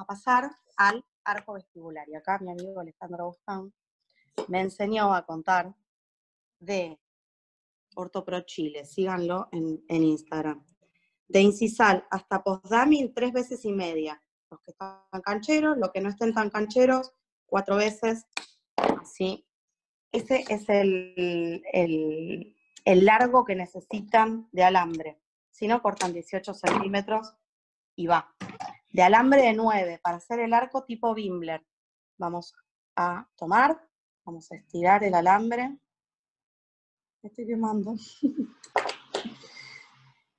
E: pasar al arco vestibular. Y acá mi amigo Alejandro Bostán me enseñó a contar de Ortopro Chile, síganlo en Instagram. De incisal hasta postdamil 3 veces y media. Los que están cancheros, los que no estén tan cancheros, 4 veces, así. Ese es el largo que necesitan de alambre. Si no, cortan 18 centímetros y va. De alambre de 9, para hacer el arco tipo Bimbler. Vamos a tomar, vamos a estirar el alambre. Me estoy quemando.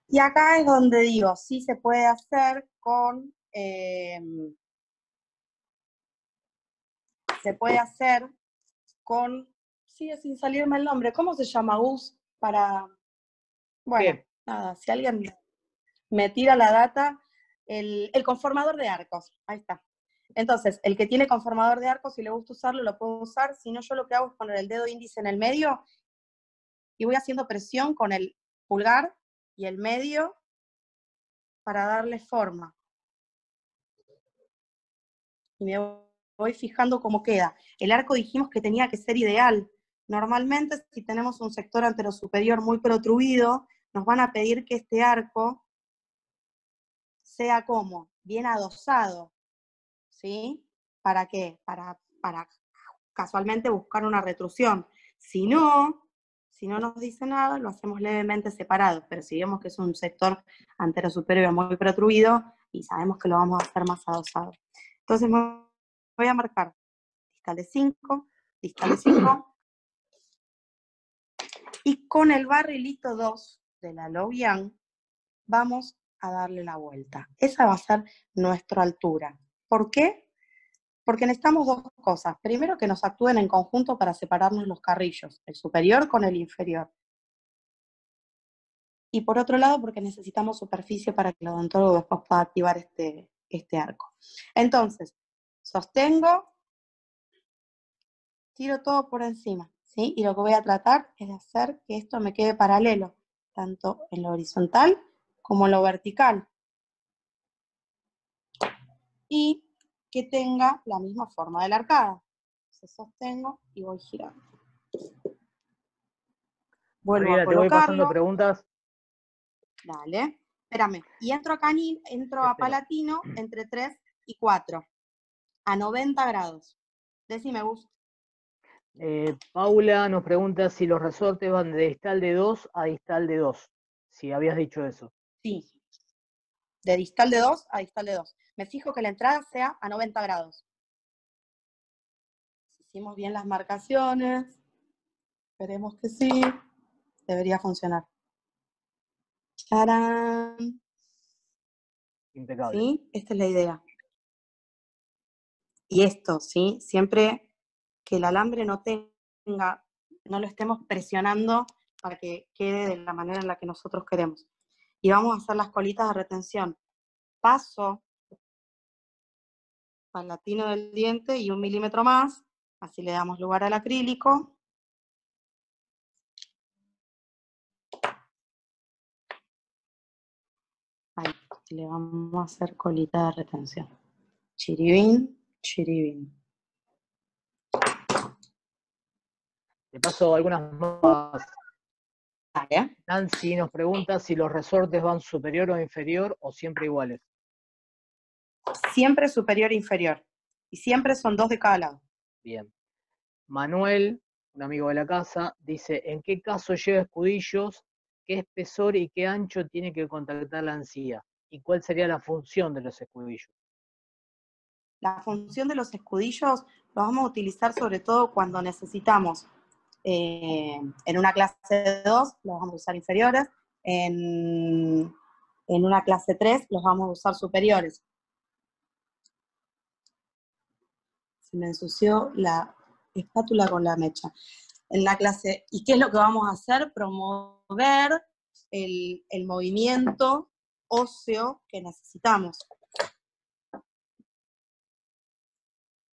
E: Y acá es donde digo, sí se puede hacer con... sigue sin salirme el nombre. ¿Cómo se llama, Gus? para, bueno,
B: Bien.
E: nada, si alguien me tira la data, el conformador de arcos, ahí está. Entonces, el que tiene conformador de arcos, si le gusta usarlo, lo puedo usar. Si no, yo lo que hago es poner el dedo índice en el medio y voy haciendo presión con el pulgar y el medio para darle forma. Y me voy fijando cómo queda. El arco dijimos que tenía que ser ideal. Normalmente, si tenemos un sector anterosuperior muy protruido, nos van a pedir que este arco sea como bien adosado, ¿sí? ¿Para qué? Para casualmente buscar una retrusión. Si no nos dice nada, lo hacemos levemente separado, pero si vemos que es un sector anterosuperior muy protruido, y sabemos que lo vamos a hacer más adosado. Entonces voy a marcar distal de 5, distal de 5, y con el barrilito 2 de la Lovian vamos a darle la vuelta. Esa va a ser nuestra altura. ¿Por qué? Porque necesitamos dos cosas. Primero, que nos actúen en conjunto para separarnos los carrillos, el superior con el inferior. Y por otro lado, porque necesitamos superficie para que el odontólogo después pueda activar este arco. Entonces, sostengo, tiro todo por encima, ¿sí? Y lo que voy a tratar es de hacer que esto me quede paralelo, tanto en lo horizontal como en lo vertical. Y que tenga la misma forma de la arcada. Entonces sostengo y voy girando. Vuelvo
B: Gabriela,
E: a
B: te voy pasando
E: colocarlo.
B: preguntas.
E: Dale. Espérame. Y entro a Palatino entre 3 y 4. A 90 grados. Decime, Gus.
B: Paula nos pregunta si los resortes van de distal de 2 a distal de 2. Si habías dicho eso.
E: Sí. De distal de 2 a distal de 2. Me fijo que la entrada sea a 90 grados. Hicimos bien las marcaciones. Esperemos que sí. Debería funcionar. ¡Tarán!
B: Impecable.
E: ¿Sí? Esta es la idea. Y esto, ¿sí? Siempre que el alambre no lo estemos presionando para que quede de la manera en la que nosotros queremos. Y vamos a hacer las colitas de retención. Paso palatino del diente y 1 milímetro más, así le damos lugar al acrílico. Ahí, le vamos a hacer colita de retención. Chiribín, chiribín.
B: Te paso algunas más.
E: Vale.
B: Nancy nos pregunta si los resortes van superior o inferior o siempre iguales.
E: Siempre superior e inferior. Y siempre son 2 de cada lado.
B: Bien. Manuel, un amigo de la casa, dice, ¿en qué caso lleva escudillos? ¿Qué espesor y qué ancho tiene que contactar la encía? ¿Y cuál sería la función de los escudillos?
E: La función de los escudillos los vamos a utilizar sobre todo cuando necesitamos, en una clase 2 los vamos a usar inferiores, en una clase 3 los vamos a usar superiores. Se me ensució la espátula con la mecha. En la clase, ¿y qué es lo que vamos a hacer? Promover el movimiento óseo que necesitamos.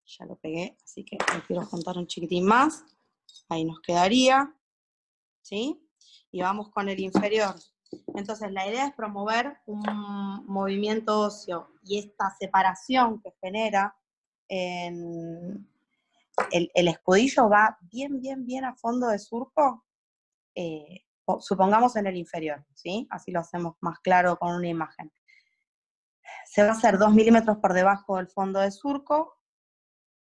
E: Ya lo pegué, así que lo quiero juntar un chiquitín más. Ahí nos quedaría, ¿sí? Y vamos con el inferior. Entonces, la idea es promover un movimiento óseo y esta separación que genera en el escudillo va bien a fondo de surco, supongamos en el inferior, ¿sí? Así lo hacemos más claro con una imagen. Se va a hacer 2 milímetros por debajo del fondo de surco.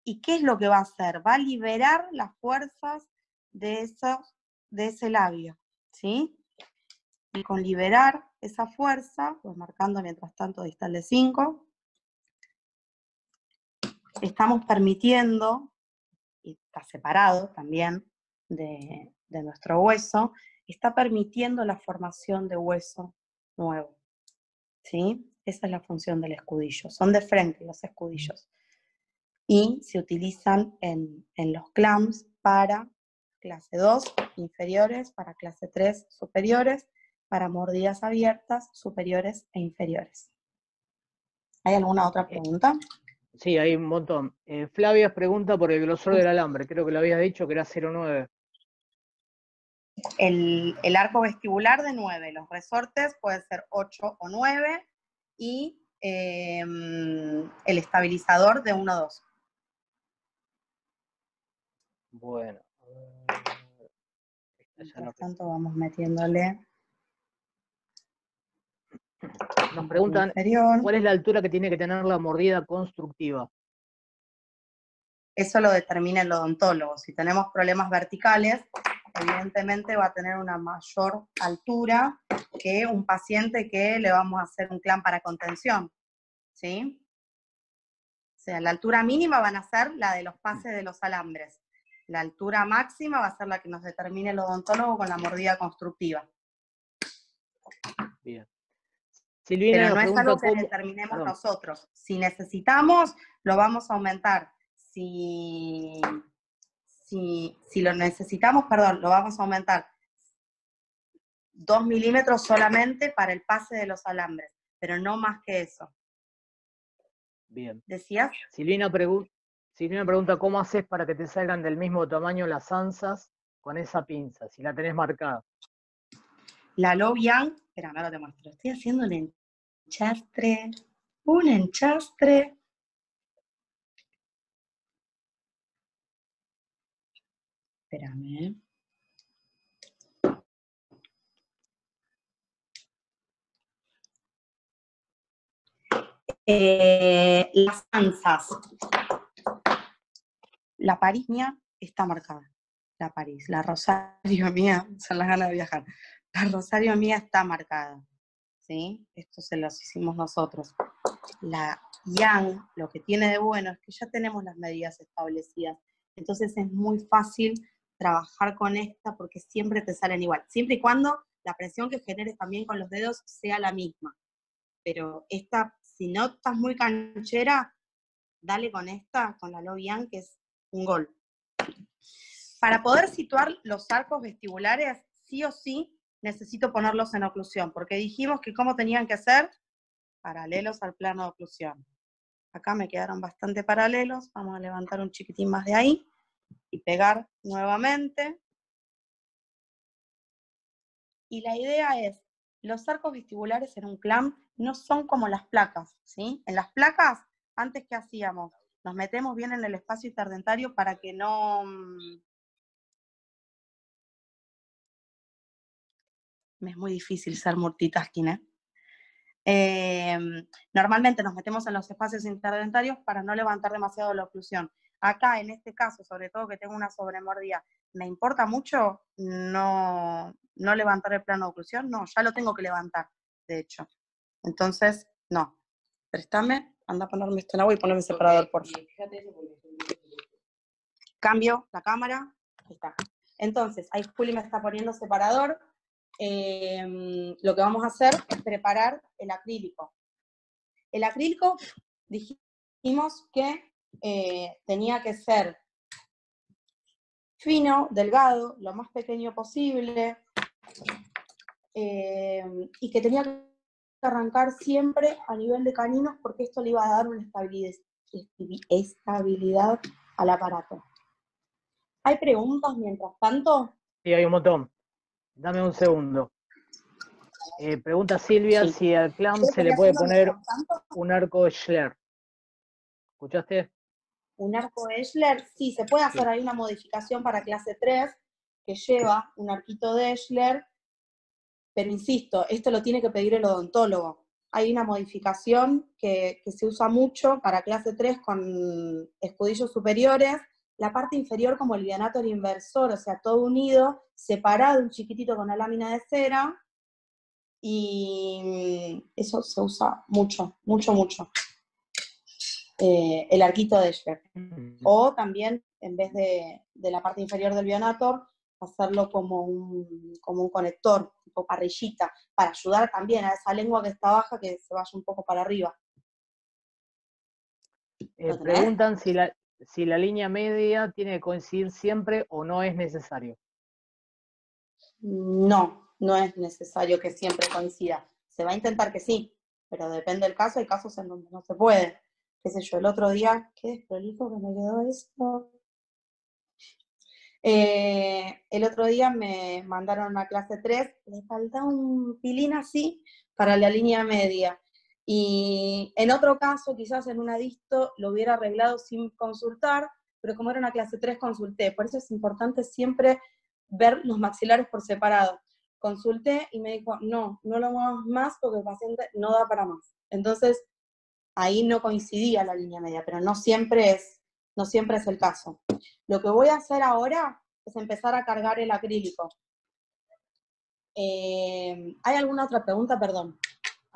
E: ¿Y qué es lo que va a hacer? Va a liberar las fuerzas de ese labio, ¿sí? Y con liberar esa fuerza, pues marcando mientras tanto distal de 5, estamos permitiendo, y está separado también de nuestro hueso, está permitiendo la formación de hueso nuevo, ¿sí? Esa es la función del escudillo. Son de frente los escudillos. Y se utilizan en los clamps para clase 2, inferiores, para clase 3, superiores, para mordidas abiertas, superiores e inferiores. ¿Hay alguna otra pregunta?
B: Sí, hay un montón. Flavia pregunta por el grosor del alambre, creo que lo habías dicho que era 0,9.
E: El arco vestibular de 9, los resortes pueden ser 8 o 9, y el estabilizador de 1 o 2.
B: Bueno.
E: Mientras tanto vamos metiéndole.
B: Nos preguntan,
E: inferior.
B: ¿cuál es la altura que tiene que tener la mordida constructiva?
E: Eso lo determina el odontólogo. Si tenemos problemas verticales, evidentemente va a tener una mayor altura que un paciente que le vamos a hacer un clamp para contención, ¿sí? O sea, la altura mínima van a ser la de los pases de los alambres. La altura máxima va a ser la que nos determine el odontólogo con la mordida constructiva.
B: Bien. Silvina
E: Pero
B: nos
E: no es
B: pregunta
E: algo que
B: cómo...
E: determinemos
B: Perdón.
E: nosotros. Si necesitamos, lo vamos a aumentar. Si lo necesitamos, perdón, lo vamos a aumentar 2 milímetros solamente para el pase de los alambres, pero no más que eso.
B: Bien.
E: ¿Decías?
B: Silvina pregunta, ¿cómo haces para que te salgan del mismo tamaño las anzas con esa pinza, si la tenés marcada?
E: La Lovian, espera, ahora te muestro. Estoy haciendo un enchastre. Un enchastre. Espérame. Las anzas. La París mía está marcada. La París. La Rosario mía, son las ganas de viajar. La Rosario mía está marcada. ¿Sí? Esto se los hicimos nosotros. La Yang, lo que tiene de bueno es que ya tenemos las medidas establecidas. Entonces es muy fácil trabajar con esta porque siempre te salen igual. Siempre y cuando la presión que generes también con los dedos sea la misma. Pero esta, si no estás muy canchera, dale con esta, con la Lovian, que es un gol. Para poder situar los arcos vestibulares, sí o sí, necesito ponerlos en oclusión, porque dijimos que cómo tenían que ser paralelos al plano de oclusión. Acá me quedaron bastante paralelos, vamos a levantar un chiquitín más de ahí, y pegar nuevamente. Y la idea es, los arcos vestibulares en un clamp no son como las placas, ¿sí? En las placas, antes ¿qué hacíamos? Nos metemos bien en el espacio interdentario para que no... Me es muy difícil ser multitasking, ¿eh? Normalmente nos metemos en los espacios interdentarios para no levantar demasiado la oclusión. Acá, en este caso, sobre todo que tengo una sobremordida, ¿me importa mucho no levantar el plano de oclusión? No, ya lo tengo que levantar, de hecho. Entonces, no. Préstame, anda a ponerme esto en agua y ponerme el separador, por favor. Cambio la cámara, ahí está. Entonces, ahí Juli me está poniendo separador. Lo que vamos a hacer es preparar el acrílico. El acrílico dijimos que tenía que ser fino, delgado, lo más pequeño posible, y que tenía que arrancar siempre a nivel de caninos porque esto le iba a dar una estabilidad al aparato. ¿Hay preguntas mientras tanto?
B: Sí, hay un montón. Dame un segundo. Pregunta Silvia si al clamp se le puede poner un arco Schler. ¿Escuchaste?
E: Un arco Eschler, sí, se puede hacer ahí una modificación para clase 3 que lleva un arquito de Eschler, pero insisto, esto lo tiene que pedir el odontólogo. Hay una modificación que se usa mucho para clase 3 con escudillos superiores, la parte inferior como el bionator inversor, o sea, todo unido, separado un chiquitito con una lámina de cera, y eso se usa mucho, mucho, mucho. El arquito de Eschler. O también, en vez de la parte inferior del bionator, hacerlo como un conector, tipo parrillita, para ayudar también a esa lengua que está baja que se vaya un poco para arriba.
B: Preguntan si si la línea media tiene que coincidir siempre o no es necesario.
E: No, no es necesario que siempre coincida. Se va a intentar que sí, pero depende del caso. Hay casos en donde no se puede. Qué sé yo, el otro día, qué desprolijo que me quedó esto. El otro día me mandaron a clase 3, le faltaba un pilín así para la línea media. Y en otro caso, quizás en una disto, lo hubiera arreglado sin consultar, pero como era una clase 3, consulté. Por eso es importante siempre ver los maxilares por separado. Consulté y me dijo, no lo muevas más porque el paciente no da para más. Entonces, ahí no coincidía la línea media, pero no siempre es el caso. Lo que voy a hacer ahora es empezar a cargar el acrílico. ¿Hay alguna otra pregunta? Perdón.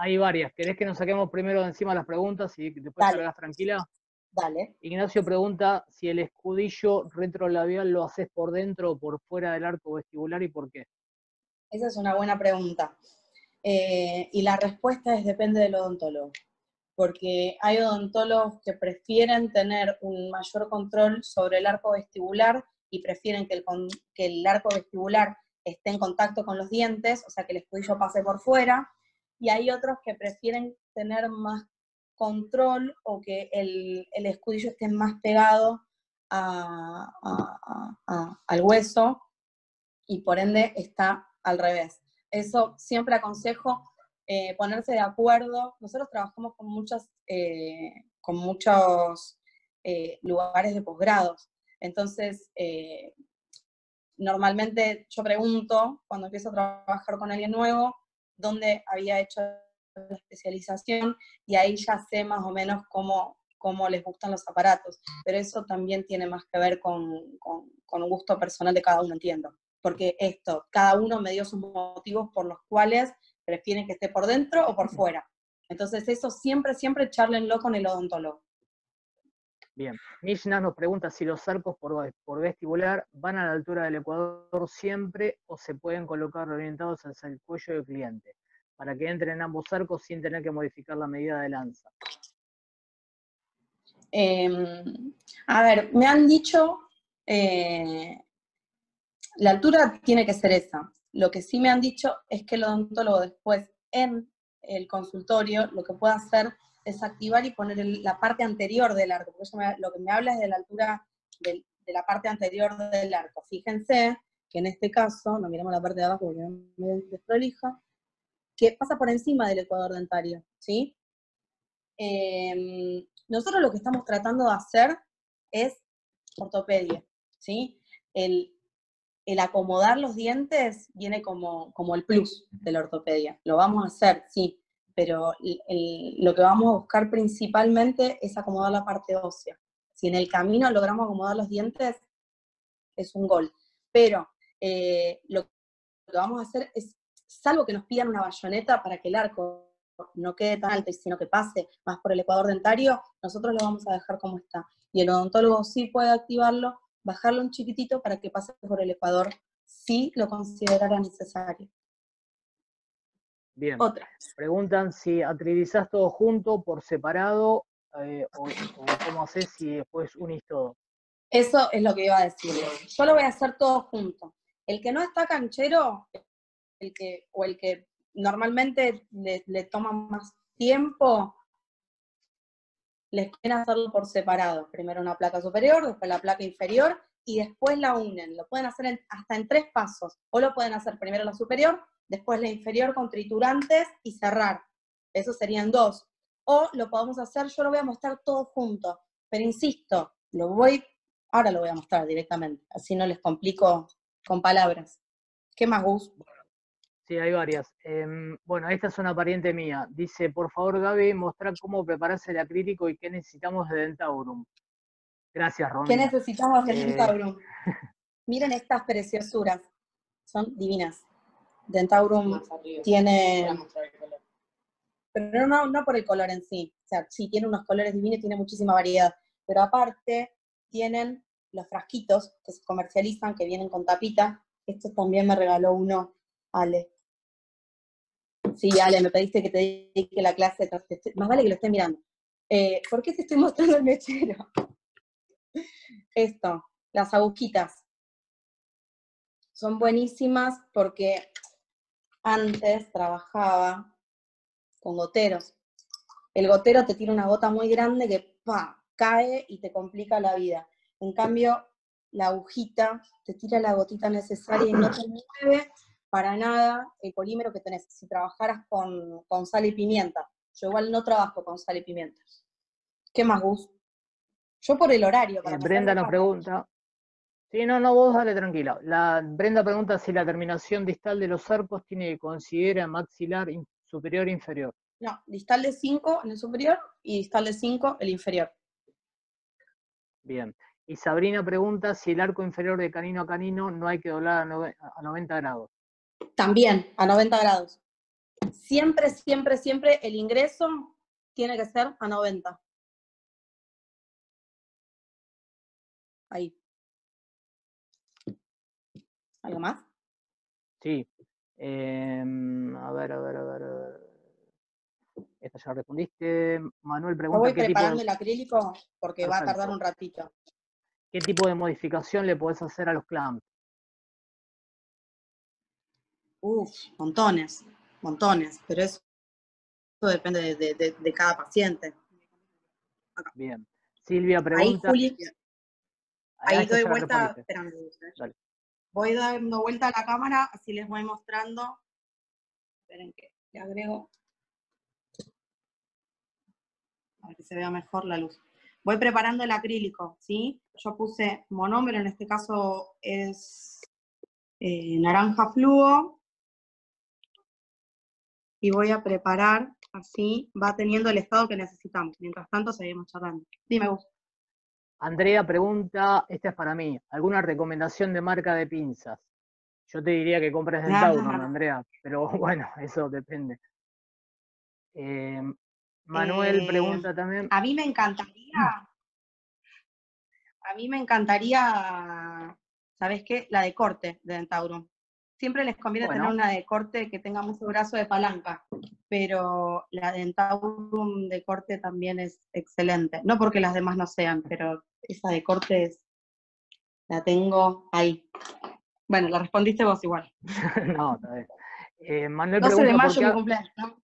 B: Hay varias. ¿Querés que nos saquemos primero de encima las preguntas y después cargas tranquila?
E: Dale.
B: Ignacio pregunta si el escudillo retrolabial lo haces por dentro o por fuera del arco vestibular y por qué.
E: Esa es una buena pregunta. Y la respuesta es depende del odontólogo. Porque hay odontólogos que prefieren tener un mayor control sobre el arco vestibular y prefieren que el arco vestibular esté en contacto con los dientes, o sea, que el escudillo pase por fuera, y hay otros que prefieren tener más control o que el escudillo esté más pegado al hueso y por ende está al revés. Eso siempre aconsejo ponerse de acuerdo. Nosotros trabajamos con muchos lugares de posgrados. Entonces, normalmente yo pregunto, cuando empiezo a trabajar con alguien nuevo, dónde había hecho la especialización, y ahí ya sé más o menos cómo les gustan los aparatos. Pero eso también tiene más que ver con un gusto personal de cada uno, entiendo. Porque cada uno me dio sus motivos por los cuales prefieren que esté por dentro o por fuera. Entonces eso siempre chárlenlo con el odontólogo.
B: Bien. Mishna nos pregunta si los arcos por vestibular van a la altura del ecuador siempre o se pueden colocar orientados hacia el cuello del cliente, para que entren ambos arcos sin tener que modificar la medida de lanza.
E: A ver, me han dicho, la altura tiene que ser esa. Lo que sí me han dicho es que el odontólogo después en el consultorio lo que puede hacer es activar y poner la parte anterior del arco, porque lo que me habla es de la altura de la parte anterior del arco. Fíjense que en este caso, no miramos la parte de abajo porque me desprolija, que pasa por encima del ecuador dentario, ¿sí? Nosotros lo que estamos tratando de hacer es ortopedia, ¿sí? El acomodar los dientes viene como el plus de la ortopedia. Lo vamos a hacer, sí, pero lo que vamos a buscar principalmente es acomodar la parte ósea. Si en el camino logramos acomodar los dientes, es un gol. Pero lo que vamos a hacer es, salvo que nos pidan una bayoneta para que el arco no quede tan alto, sino que pase más por el ecuador dentario, nosotros lo vamos a dejar como está. Y el odontólogo sí puede activarlo, bajarlo un chiquitito para que pase por el ecuador, si lo considerara necesario.
B: Bien.
E: Otra.
B: Preguntan si atribizás todo junto, por separado, o cómo haces si después unís todo.
E: Eso es lo que iba a decir. Yo lo voy a hacer todo junto. El que no está canchero, el que normalmente le toma más tiempo, les quieren hacerlo por separado. Primero una placa superior, después la placa inferior, y después la unen. Lo pueden hacer hasta en 3 pasos. O lo pueden hacer primero la superior, después la inferior con triturantes y cerrar. Eso serían 2. O lo podemos hacer, yo lo voy a mostrar todo junto. Pero insisto, ahora lo voy a mostrar directamente. Así no les complico con palabras. ¿Qué más, Gus?
B: Sí, hay varias. Bueno, esta es una pariente mía. Dice, por favor, Gaby, mostrar cómo prepararse el acrílico y qué necesitamos de Dentaurum. Gracias, Romina.
E: ¿Qué necesitamos de Dentaurum? Miren estas preciosuras. Son divinas. Dentaurum tiene... Pero no por el color en sí. O sea, sí, tiene unos colores divinos, tiene muchísima variedad. Pero aparte, tienen los frasquitos que se comercializan, que vienen con tapita. Esto también me regaló uno, Ale. Sí, Ale, me pediste que te dedique la clase. Más vale que lo estés mirando. ¿Por qué te estoy mostrando el mechero?
A: Esto, las agujitas. Son buenísimas porque antes trabajaba con goteros. El gotero te tira una gota muy grande que cae y te complica la vida. En cambio, la agujita te tira la gotita necesaria y no te mueve para nada el polímero que tenés. Si trabajaras con sal y pimienta. Yo igual no trabajo con sal y pimienta. ¿Qué más, Gus? Yo por el horario. Para
B: Brenda nos pregunta. Sí, no, vos dale tranquila. Brenda pregunta si la terminación distal de los arcos tiene que considerar maxilar superior e inferior.
A: No, distal de 5 en el superior y distal de 5 el inferior.
B: Bien. Y Sabrina pregunta si el arco inferior de canino a canino no hay que doblar a 90 grados.
A: También, a 90 grados. Siempre, siempre, siempre el ingreso tiene que ser a 90. Ahí. ¿Algo más?
B: Sí. A ver. Esta ya respondiste. Manuel pregunta.
A: Voy preparando el acrílico porque
B: Perfecto.
A: va a tardar un ratito.
B: ¿Qué tipo de modificación le podés hacer a los clamps?
A: Montones, pero eso depende de cada paciente. Acá.
B: Bien. Silvia pregunta.
A: Ahí, Juli, ahí doy
B: ya
A: vuelta, esperando.
B: Dale.
A: Voy dando vuelta a la cámara, así les voy mostrando. Esperen que le agrego. Para que se vea mejor la luz. Voy preparando el acrílico, ¿sí? Yo puse monómero, en este caso es naranja fluo. Y voy a preparar, así va teniendo el estado que necesitamos. Mientras tanto, seguimos charlando. Dime, Gus.
B: Andrea pregunta, esta es para mí, ¿alguna recomendación de marca de pinzas? Yo te diría que compres Dentaurum, Andrea, pero bueno, eso depende. Manuel pregunta también.
A: A mí me encantaría, ¿sabes qué? La de corte de Dentaurum. Siempre les conviene tener una de corte que tenga mucho brazo de palanca, pero la de Dentaurum de corte también es excelente. No porque las demás no sean, pero esa de corte la tengo ahí. Bueno, la respondiste vos igual.
B: No, está bien. Manuel
A: 12
B: pregunta
A: de mayo
B: por qué...
A: mi cumpleaños, ¿no?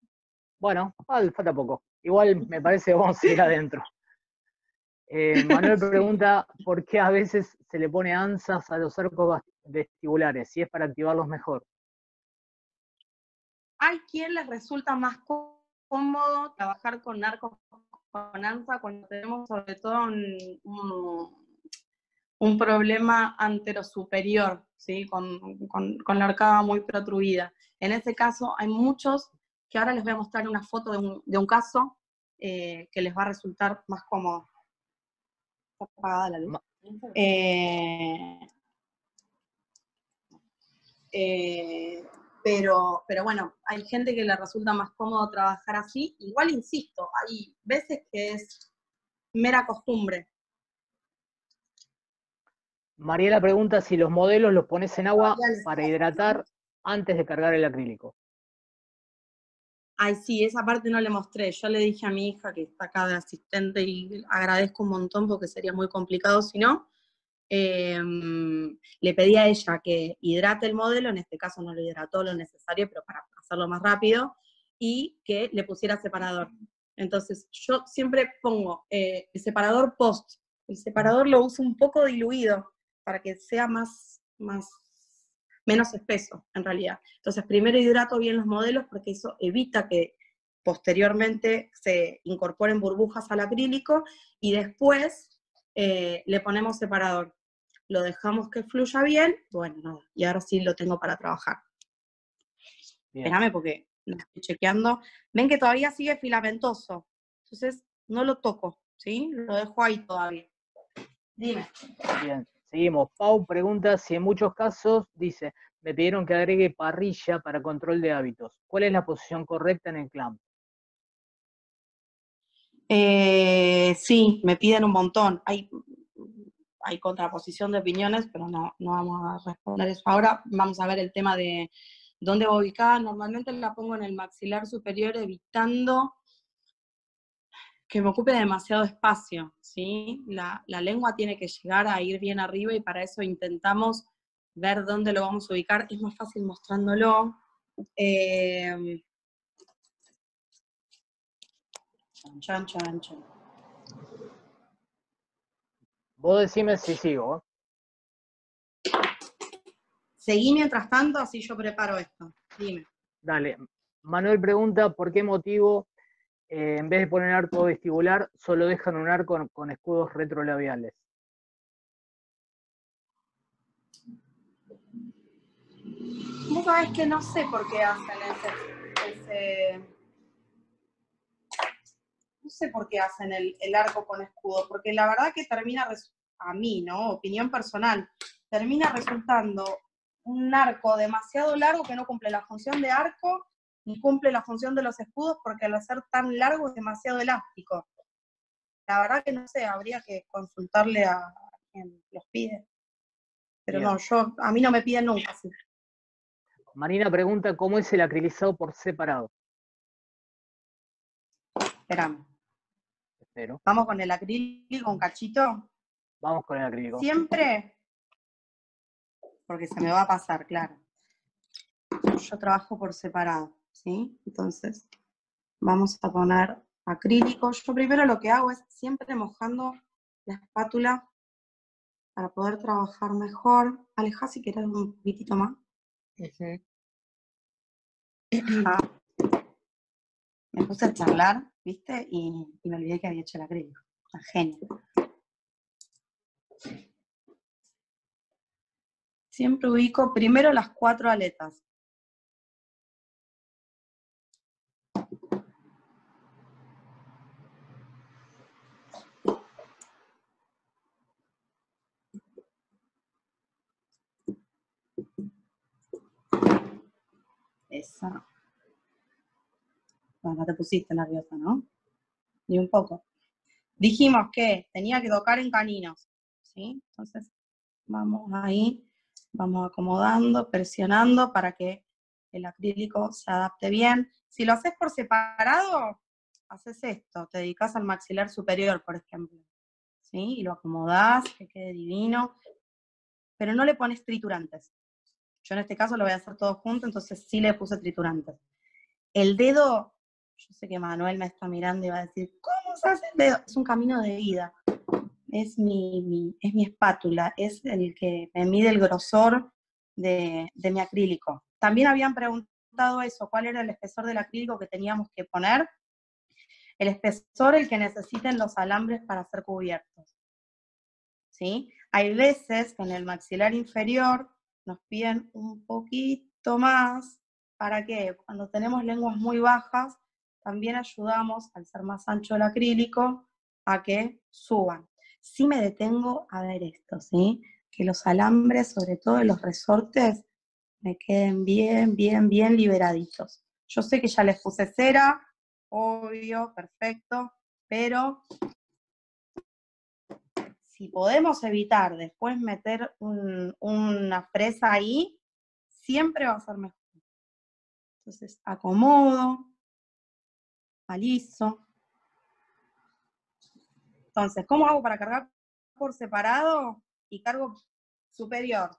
B: Bueno, falta poco. Igual me parece que vamos a ir adentro. Manuel pregunta por qué a veces se le pone ansas a los arcos vestibulares, si es para activarlos mejor.
A: Hay quien les resulta más cómodo trabajar con arcos con ansa cuando tenemos sobre todo un problema anterosuperior, ¿sí? Con la arcada muy protruida. En ese caso hay muchos, que ahora les voy a mostrar una foto de un caso que les va a resultar más cómodo. Está apagada la luz. Pero bueno, hay gente que le resulta más cómodo trabajar así. Igual insisto, hay veces que es mera costumbre.
B: Mariela pregunta si los modelos los pones en agua para hidratar antes de cargar el acrílico.
A: Ay, sí, esa parte no le mostré. Yo le dije a mi hija que está acá de asistente y agradezco un montón porque sería muy complicado si no. Le pedí a ella que hidrate el modelo, en este caso no lo hidrató lo necesario, pero para hacerlo más rápido, y que le pusiera separador. Entonces, yo siempre pongo el separador post. El separador lo uso un poco diluido para que sea menos espeso, en realidad. Entonces, primero hidrato bien los modelos porque eso evita que posteriormente se incorporen burbujas al acrílico y después le ponemos separador. Lo dejamos que fluya bien, bueno, nada, y ahora sí lo tengo para trabajar. Bien. Espérame porque lo estoy chequeando. Ven que todavía sigue filamentoso, entonces no lo toco, ¿sí? Lo dejo ahí todavía. Dime.
B: Bien, seguimos. Pau pregunta si en muchos casos, dice, me pidieron que agregue parrilla para control de hábitos. ¿Cuál es la posición correcta en el clamp?
A: Sí, me piden un montón. Hay contraposición de opiniones, pero no vamos a responder eso ahora. Vamos a ver el tema de dónde va ubicada. Normalmente la pongo en el maxilar superior, evitando
E: que me ocupe demasiado espacio, ¿sí? La lengua tiene que llegar a ir bien arriba y para eso intentamos ver dónde lo vamos a ubicar. Es más fácil mostrándolo. Chan, chan, chan.
B: Vos decime si sigo.
E: Seguí mientras tanto, así yo preparo esto. Dime.
B: Dale. Manuel pregunta, ¿por qué motivo, en vez de poner arco vestibular, solo dejan un arco con escudos retrolabiales?
E: Vos sabés que no sé por qué hacen no sé por qué hacen el arco con escudo, porque la verdad que termina, a mí, ¿no? Opinión personal, termina resultando un arco demasiado largo que no cumple la función de arco ni cumple la función de los escudos, porque al ser tan largo es demasiado elástico. La verdad que no sé, habría que consultarle a quien los pide. Pero
B: Bien.
E: no, a mí no me piden nunca así.
B: Marina pregunta, ¿cómo es el acrilizado por separado?
E: Esperame.
B: Espero.
E: Vamos con el acrílico, un cachito.
B: Vamos con el acrílico.
E: Siempre, porque se me va a pasar, claro. Yo trabajo por separado, ¿sí? Entonces, vamos a poner acrílico. Yo primero lo que hago es siempre mojando la espátula para poder trabajar mejor. Alejá si querés un poquitito más. Ah, me puse a charlar, ¿viste? Y me olvidé que había hecho el acrílico. Una genia. Siempre ubico primero las 4 aletas. Esa. Bueno, te pusiste nerviosa, ¿no? Ni un poco. Dijimos que tenía que tocar en caninos, ¿sí? Entonces, vamos ahí, vamos acomodando, presionando para que el acrílico se adapte bien. Si lo haces por separado, haces esto, te dedicas al maxilar superior, por ejemplo, ¿sí? Y lo acomodás, que quede divino, pero no le pones triturantes. Yo en este caso lo voy a hacer todo junto, entonces sí le puse triturantes. El dedo, yo sé que Manuel me está mirando y va a decir, ¿cómo se hace el dedo? Es un camino de vida. Es mi espátula, es el que me mide el grosor de mi acrílico. También habían preguntado eso, ¿cuál era el espesor del acrílico que teníamos que poner? El espesor, el que necesiten los alambres para ser cubiertos. ¿Sí? Hay veces que en el maxilar inferior nos piden un poquito más, ¿para qué? Cuando tenemos lenguas muy bajas, también ayudamos, al ser más ancho el acrílico, a que suban. Sí me detengo a ver esto, ¿sí? Que los alambres, sobre todo en los resortes, me queden bien, bien, bien liberaditos. Yo sé que ya les puse cera, obvio, perfecto, pero si podemos evitar después meter una fresa ahí, siempre va a ser mejor. Entonces, acomodo, aliso. Entonces, ¿cómo hago para cargar por separado? Y cargo superior.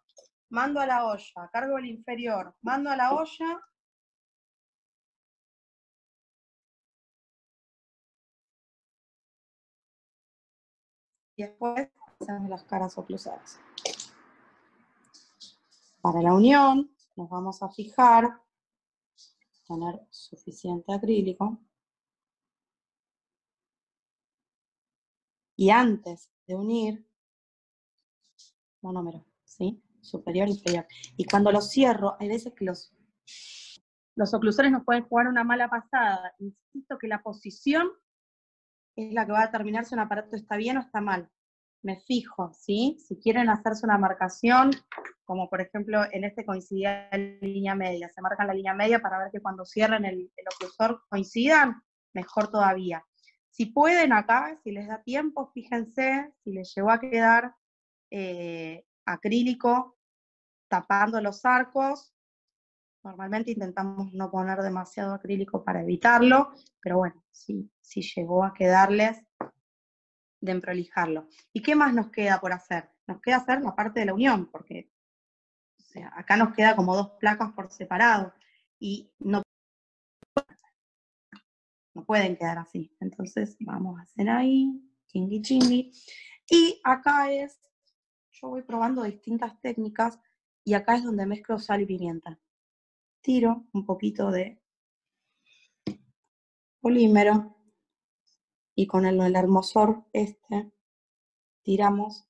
E: Mando a la olla, cargo el inferior, mando a la olla. Y después hacemos las caras oclusadas. Para la unión, nos vamos a fijar, tener suficiente acrílico. Y antes de unir, monómero, ¿sí? Superior, inferior. Y cuando los cierro, hay veces que los oclusores nos pueden jugar una mala pasada. Insisto que la posición es la que va a determinar si un aparato está bien o está mal. Me fijo, ¿sí? Si quieren hacerse una marcación, como por ejemplo en este coincidía en línea media, se marcan la línea media para ver que cuando cierren el oclusor coincidan, mejor todavía. Si pueden acá, si les da tiempo, fíjense si les llegó a quedar acrílico tapando los arcos, Normalmente intentamos no poner demasiado acrílico para evitarlo, pero bueno, sí llegó a quedarles de emprolijarlo. ¿Y qué más nos queda por hacer? Nos queda hacer la parte de la unión, porque o sea, acá nos queda como 2 placas por separado, y no pueden quedar así. Entonces vamos a hacer ahí, chingui chingui. Y acá yo voy probando distintas técnicas, y acá es donde mezclo sal y pimienta. Tiro un poquito de polímero, y con el hermosor tiramos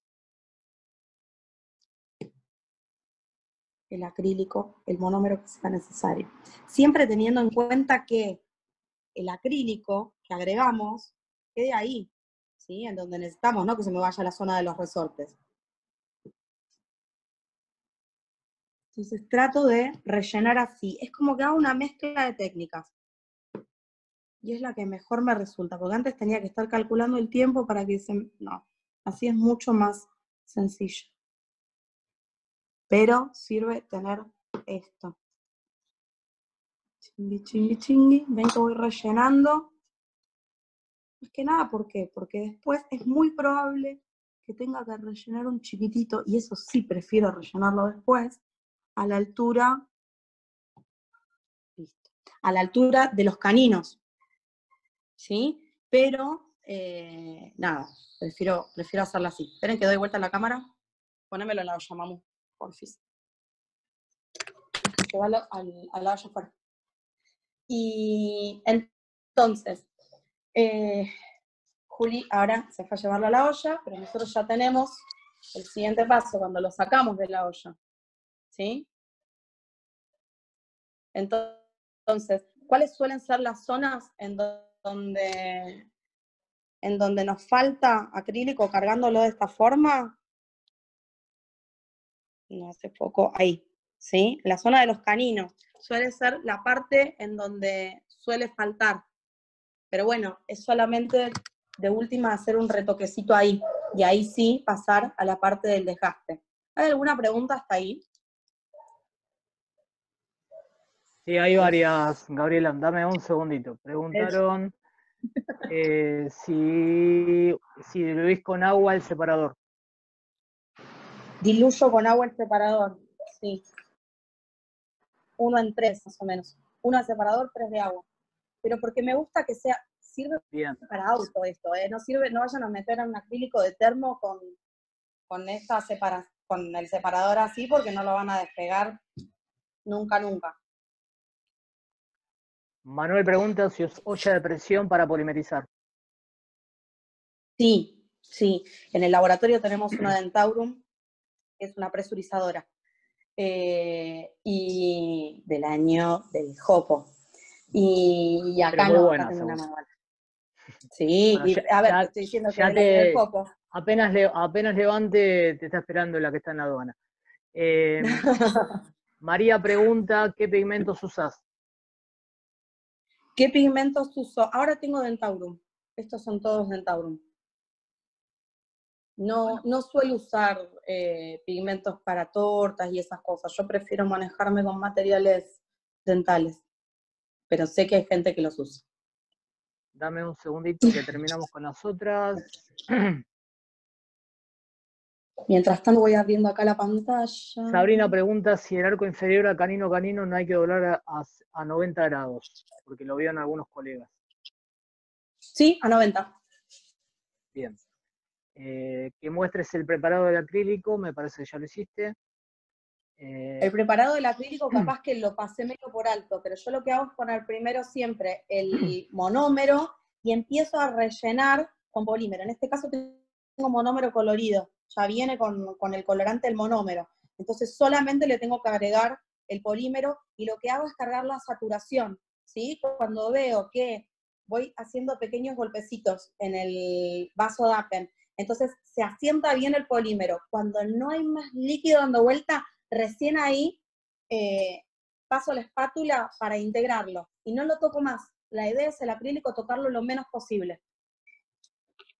E: el acrílico, el monómero que sea necesario. Siempre teniendo en cuenta que el acrílico que agregamos quede ahí, ¿sí? En donde necesitamos, no que se me vaya a la zona de los resortes. Entonces trato de rellenar así. Es como que hago una mezcla de técnicas. Y es la que mejor me resulta, porque antes tenía que estar calculando el tiempo para que no, así es mucho más sencillo. Pero sirve tener esto. Chingui, chingui, chingui. Ven que voy rellenando. Más que nada, ¿por qué? Porque después es muy probable que tenga que rellenar un chiquitito, y eso sí prefiero rellenarlo después, a la altura, listo, a la altura de los caninos, ¿sí? Pero, nada, prefiero hacerla así. Esperen que doy vuelta a la cámara. Ponémelo en la olla, mamu, porfis. Que va a la olla afuera. Y entonces, Juli ahora se fue a llevarlo a la olla, pero nosotros ya tenemos el siguiente paso cuando lo sacamos de la olla, ¿sí? Entonces, ¿cuáles suelen ser las zonas en donde nos falta acrílico cargándolo de esta forma? No hace poco, ahí, ¿sí? La zona de los caninos suele ser la parte en donde suele faltar. Pero bueno, es solamente de última hacer un retoquecito ahí, y ahí sí pasar a la parte del desgaste. ¿Hay alguna pregunta hasta ahí?
B: Sí, hay varias, Gabriela, dame un segundito. Preguntaron si diluís con agua el separador.
A: Diluyo con agua el separador, sí. 1 en 3, más o menos. 1 al separador, 3 de agua. Pero porque me gusta que sirve
B: Bien.
A: para auto esto, no sirve, no vayan a meter en un acrílico de termo con el separador así, porque no lo van a despegar nunca, nunca.
B: Manuel pregunta si es olla de presión para polimerizar.
A: Sí, sí. En el laboratorio tenemos una Dentaurum, que es una presurizadora. Y del año del Jopo. Y acá
B: muy
A: no,
B: buena,
A: acá tengo una
B: seguro.
A: manual. Sí,
B: Bueno,
A: a ver, te estoy diciendo que del año del Jopo.
B: Apenas levante, te está esperando la que está en la aduana. María pregunta, ¿qué pigmentos usás?
A: ¿Qué pigmentos uso? Ahora tengo Dentaurum. Estos son todos Dentaurum. No suelo usar pigmentos para tortas y esas cosas. Yo prefiero manejarme con materiales dentales. Pero sé que hay gente que los usa.
B: Dame un segundito que terminamos con las otras.
A: Mientras tanto voy abriendo acá la pantalla.
B: Sabrina pregunta si el arco inferior a canino no hay que doblar a 90 grados, porque lo vieron algunos colegas.
A: Sí, a 90.
B: Bien. Que muestres el preparado del acrílico, me parece que ya lo hiciste.
A: El preparado del acrílico capaz que lo pasé medio por alto, pero yo lo que hago es poner primero siempre el monómero y empiezo a rellenar con polímero. En este caso tengo monómero colorido, ya viene con el colorante del monómero. Entonces solamente le tengo que agregar el polímero, y lo que hago es cargar la saturación, ¿sí? Cuando veo que voy haciendo pequeños golpecitos en el vaso Dappen, entonces se asienta bien el polímero. Cuando no hay más líquido dando vuelta, recién ahí paso la espátula para integrarlo, y no lo toco más. La idea es el acrílico tocarlo lo menos posible.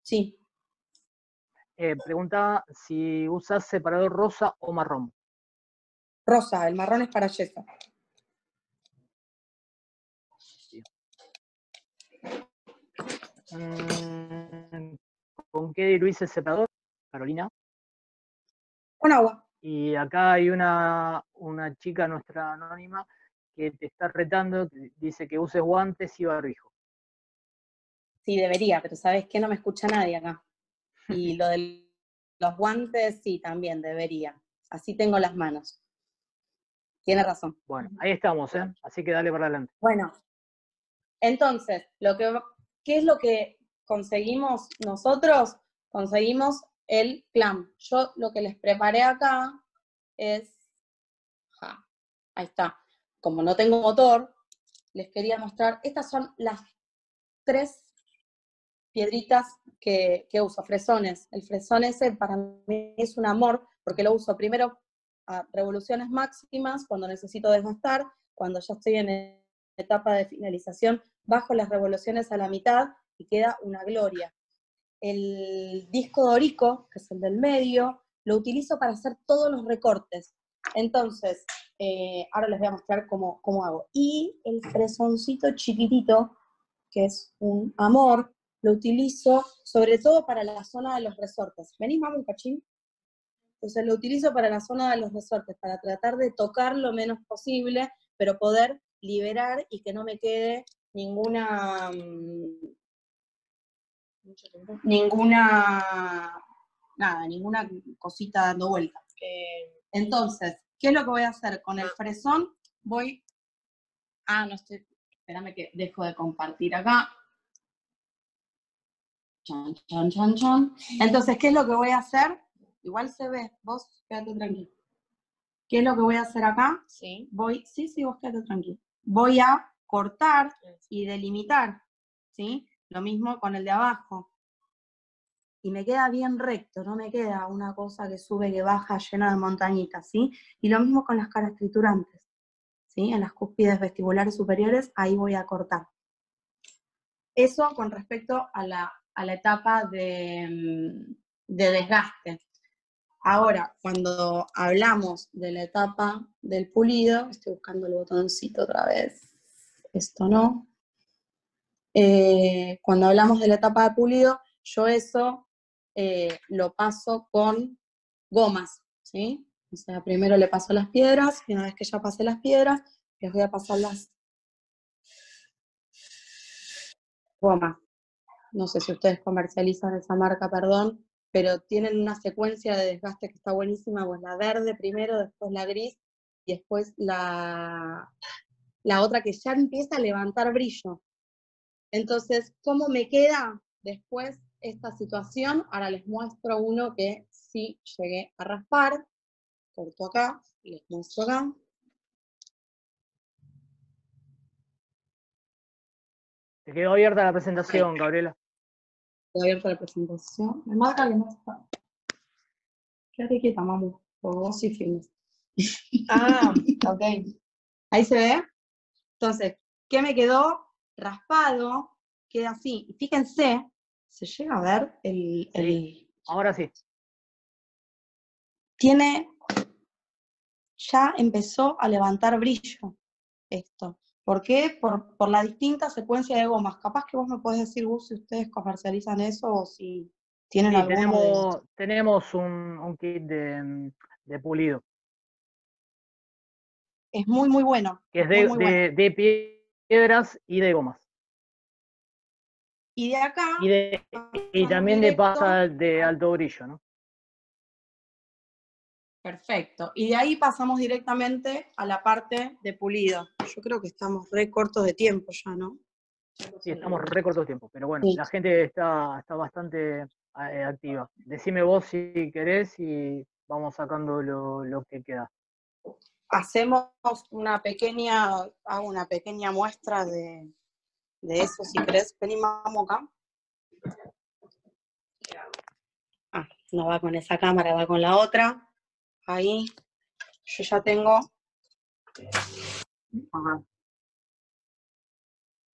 A: Sí.
B: Pregunta si usas separador rosa o marrón.
A: Rosa, el marrón es para yeso.
B: ¿Con qué diluís el separador, Carolina?
A: Con agua.
B: Y acá hay una chica, nuestra anónima, que te está retando, que dice que uses guantes y barbijo.
A: Sí, debería, pero ¿sabes qué? No me escucha nadie acá. Y lo de los guantes, sí, también debería. Así tengo las manos. Tiene razón.
B: Bueno, ahí estamos, ¿eh? Así que dale para adelante.
A: Bueno, entonces, ¿qué es lo que conseguimos nosotros? Conseguimos el clam. Yo lo que les preparé acá es, ahí está, como no tengo motor, les quería mostrar, estas son las 3 piedritas que uso, fresones. El fresón ese para mí es un amor, porque lo uso primero a revoluciones máximas, cuando necesito desgastar, cuando ya estoy en etapa de finalización, bajo las revoluciones a la mitad y queda una gloria. El disco dorico, que es el del medio, lo utilizo para hacer todos los recortes. Entonces, ahora les voy a mostrar cómo hago. Y el fresoncito chiquitito, que es un amor, lo utilizo sobre todo para la zona de los resortes. ¿Venís, mami, un cachín? Entonces lo utilizo para la zona de los resortes, para tratar de tocar lo menos posible, pero poder liberar y que no me quede ninguna cosita dando vuelta. Entonces, ¿qué es lo que voy a hacer? Con el fresón voy... espérame que dejo de compartir acá. Chan, chan, chan, chan. Entonces, ¿qué es lo que voy a hacer? Igual se ve, vos quédate tranquilo. ¿Qué es lo que voy a hacer acá?
D: Sí.
A: Sí, vos quédate tranquilo. Voy a cortar y delimitar, ¿sí? Lo mismo con el de abajo. Y me queda bien recto, no me queda una cosa que sube, que baja, llena de montañitas, ¿sí? Y lo mismo con las caras triturantes, ¿sí? En las cúspides vestibulares superiores, ahí voy a cortar. Eso con respecto a la etapa de desgaste. Ahora, cuando hablamos de la etapa del pulido, estoy buscando el botoncito otra vez, esto no. Cuando hablamos de la etapa de pulido, yo eso lo paso con gomas, ¿sí? O sea, primero le paso las piedras, y una vez que ya pasé las piedras, les voy a pasar las gomas. No sé si ustedes comercializan esa marca, perdón, pero tienen una secuencia de desgaste que está buenísima, pues la verde primero, después la gris, y después la otra que ya empieza a levantar brillo. Entonces, ¿cómo me queda después esta situación? Ahora les muestro uno que sí llegué a raspar. Corto acá, y les muestro acá.
B: Te quedó abierta la presentación, Gabriela.
A: Quedó abierta la presentación. Me marca que no está. Quédate quieta, mamu, porque vos sí filmes.
D: Ah, ok.
A: Ahí se ve. Entonces, ¿qué me quedó? Raspado, queda así. Y fíjense, se llega a ver
B: Sí. Ahora sí.
A: Ya empezó a levantar brillo esto. ¿Por qué? Por la distinta secuencia de gomas. Capaz que vos me podés decir, Gus, si ustedes comercializan eso o si tienen
B: Sí,
A: alguno
B: tenemos un kit de pulido.
A: Es muy, muy bueno.
B: Que es
A: muy, muy bueno.
B: de piedras y de gomas.
A: Y de acá...
B: Y también de pasta de alto brillo, ¿no?
A: Perfecto. Y de ahí pasamos directamente a la parte de pulido. Yo creo que estamos re cortos de tiempo ya, ¿no?
B: Sí, estamos re cortos de tiempo, pero bueno,
A: Sí.
B: la gente está bastante activa. Decime vos si querés y vamos sacando lo que queda.
A: Hacemos hago una pequeña muestra de eso, si querés. Vení, vamos acá. No va con esa cámara, va con la otra. Ahí. Yo ya tengo. Ajá.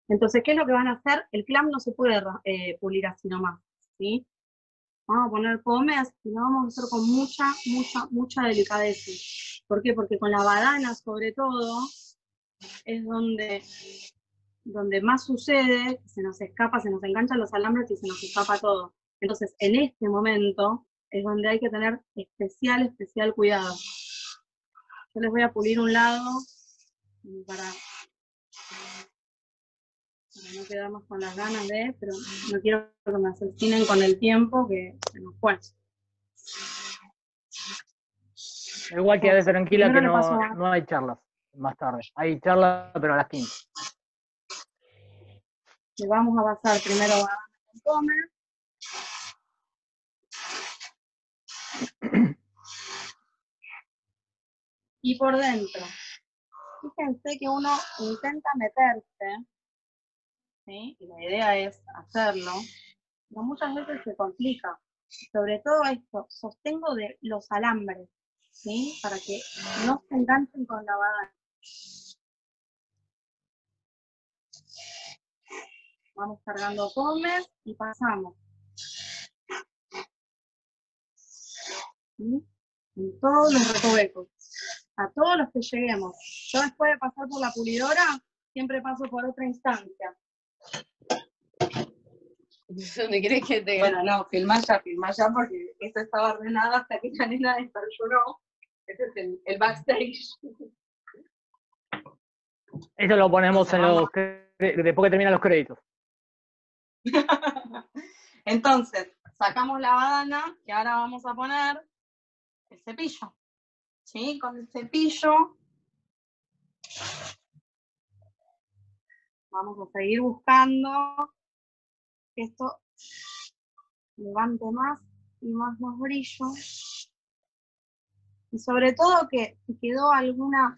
A: Entonces, ¿qué es lo que van a hacer? El clam no se puede pulir así nomás, ¿sí? Vamos a poner pomes y lo vamos a hacer con mucha delicadeza. ¿Por qué? Porque con la badana, sobre todo, es donde
E: donde más sucede, se nos escapa, se nos enganchan los alambres y se nos escapa todo. Entonces, en este momento es donde hay que tener especial cuidado. Yo les voy a pulir un lado para no quedarnos con las ganas de, pero no quiero que me asesinen con el tiempo que se nos fue.
B: Igual quédate tranquila que
E: Primero le paso a-
B: no hay charlas más tarde. Hay charlas, pero a las 15.
E: Le vamos a pasar primero a comer. Y por dentro. Fíjense que uno intenta meterse, ¿sí? Y la idea es hacerlo, pero muchas veces se complica. Sobre todo esto, sostengo de los alambres, ¿sí? Para que no se enganchen con la badana. Vamos cargando comes y pasamos. ¿Sí? En todos los recovecos. A todos los que lleguemos. Yo después de pasar por la pulidora, siempre paso por otra instancia.
D: ¿Dónde querés que te...
E: Bueno, no, filmá ya, porque esto estaba ordenado hasta que la nena desperlló. Este es el backstage.
B: Eso lo ponemos en los después que terminan los créditos.
E: Entonces, sacamos la badana y ahora vamos a poner el cepillo. ¿Sí? Con el cepillo vamos a seguir buscando que esto levante más y más brillo. Y sobre todo que si quedó alguna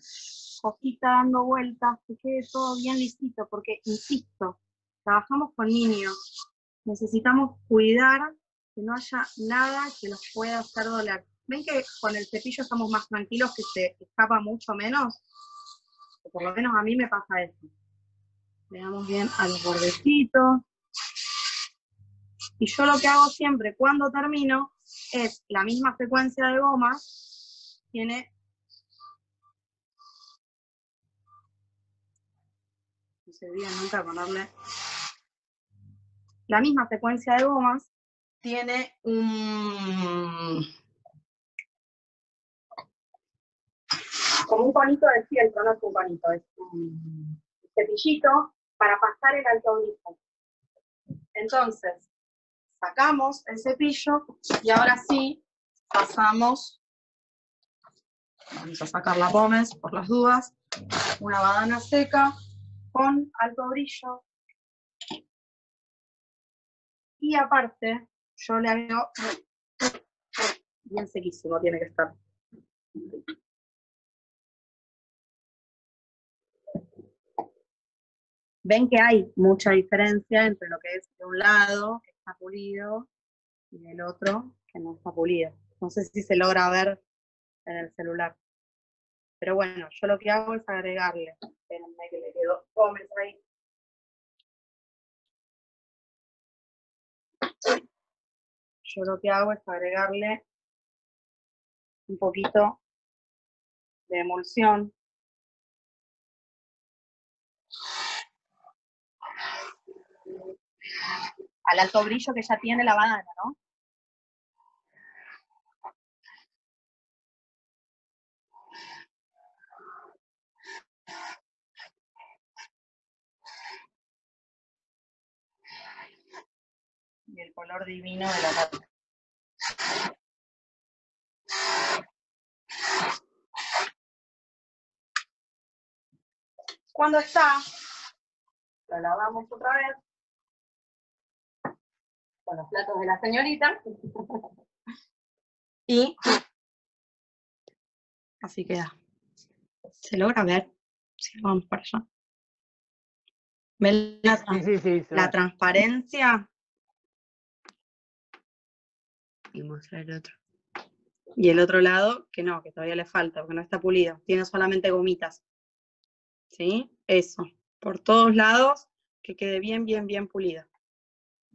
E: cosita dando vueltas, que quede todo bien lisito, porque, insisto, trabajamos con niños. Necesitamos cuidar que no haya nada que los pueda hacer doler. ¿Ven que con el cepillo estamos más tranquilos, que se escapa mucho menos? O por lo menos a mí me pasa eso. Le damos bien a los bordecitos. Y yo lo que hago siempre cuando termino es la misma secuencia de goma. Tiene... No se olviden nunca ponerle... La misma secuencia de gomas tiene como un conito de fieltro, no es un conito, es un cepillito para pasar el altobrijo. Entonces, sacamos el cepillo y ahora sí pasamos, vamos a sacar la pómez por las dudas, una badana seca con alto brillo. Y aparte, yo le agrego bien sequísimo, tiene que estar. Ven que hay mucha diferencia entre lo que es de un lado, que está pulido, y del otro, que no está pulido. No sé si se logra ver en el celular. Pero bueno, yo lo que hago es agregarle. Espérenme que le quedó pómez ahí. Yo lo que hago es agregarle un poquito de emulsión. Al alto brillo que ya tiene la badana, ¿no? Y el color divino de la carne. Cuando está, lo lavamos otra vez con los platos de la señorita. Y así queda. ¿Se logra ver? Si vamos para allá. ¿Ven la transparencia?
D: Y mostrar el otro.
E: Y el otro lado, que no, que todavía le falta, porque no está pulido. Tiene solamente gomitas. ¿Sí? Eso. Por todos lados, que quede bien, bien, bien pulido.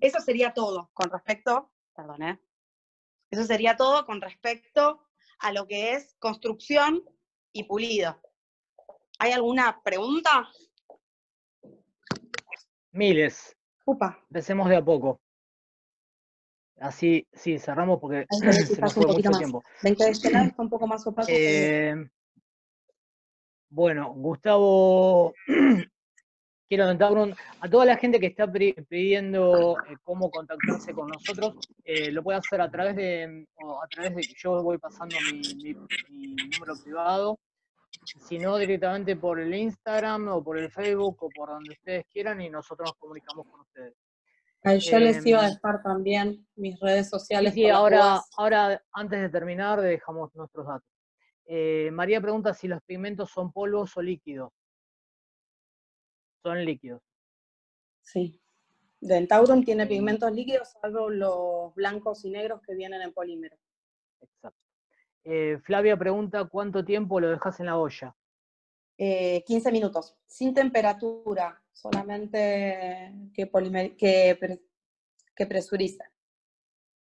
E: Eso sería todo con respecto, perdón, eso sería todo con respecto a lo que es construcción y pulido. ¿Hay alguna pregunta?
B: Miles.
E: Upa,
B: Empecemos de a poco. Así, sí, cerramos porque
E: ahí te ves
B: se nos
E: quizás un
B: fue
E: poquito
B: mucho
E: más.
B: tiempo.
E: Ven que de este lado está un poco más opaco que
B: Bueno, Gustavo, quiero anotar a toda la gente que está pidiendo cómo contactarse con nosotros, lo puede hacer a través de que yo voy pasando mi número privado, si no directamente por el Instagram o por el Facebook o por donde ustedes quieran y nosotros nos comunicamos con ustedes.
A: Ahí yo les iba a dejar también mis redes sociales.
B: Sí,
A: por las
B: ahora
A: dudas.
B: antes de terminar dejamos nuestros datos. María pregunta si los pigmentos son polvos o líquidos. Son líquidos.
A: Sí. Dentaurum tiene pigmentos líquidos, salvo los blancos y negros que vienen en polímero.
B: Exacto. Flavia pregunta, ¿cuánto tiempo lo dejas en la olla?
A: 15 minutos, sin temperatura, solamente que presuriza.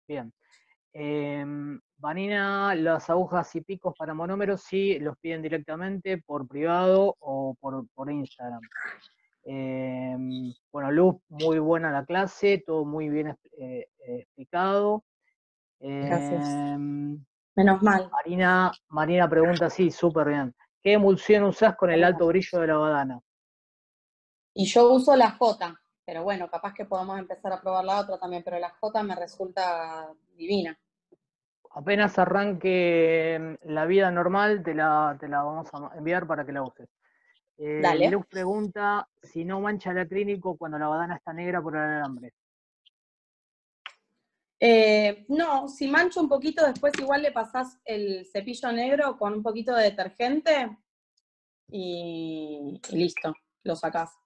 B: Bien. Vanina, las agujas y picos para monómeros sí los piden directamente por privado o por Instagram. Bueno, Luz, muy buena la clase, todo muy bien explicado.
A: Gracias. Menos mal.
B: Marina pregunta, sí, súper bien. ¿Qué emulsión usás con el alto brillo de la badana?
A: Y yo uso la J, pero bueno, capaz que podemos empezar a probar la otra también, pero la J me resulta divina.
B: Apenas arranque la vida normal, te la vamos a enviar para que la uses.
A: Dale.
B: Luz pregunta si no mancha el acrílico cuando la badana está negra por el alambre.
A: No, si mancho un poquito, después igual le pasás el cepillo negro con un poquito de detergente y listo, lo sacás.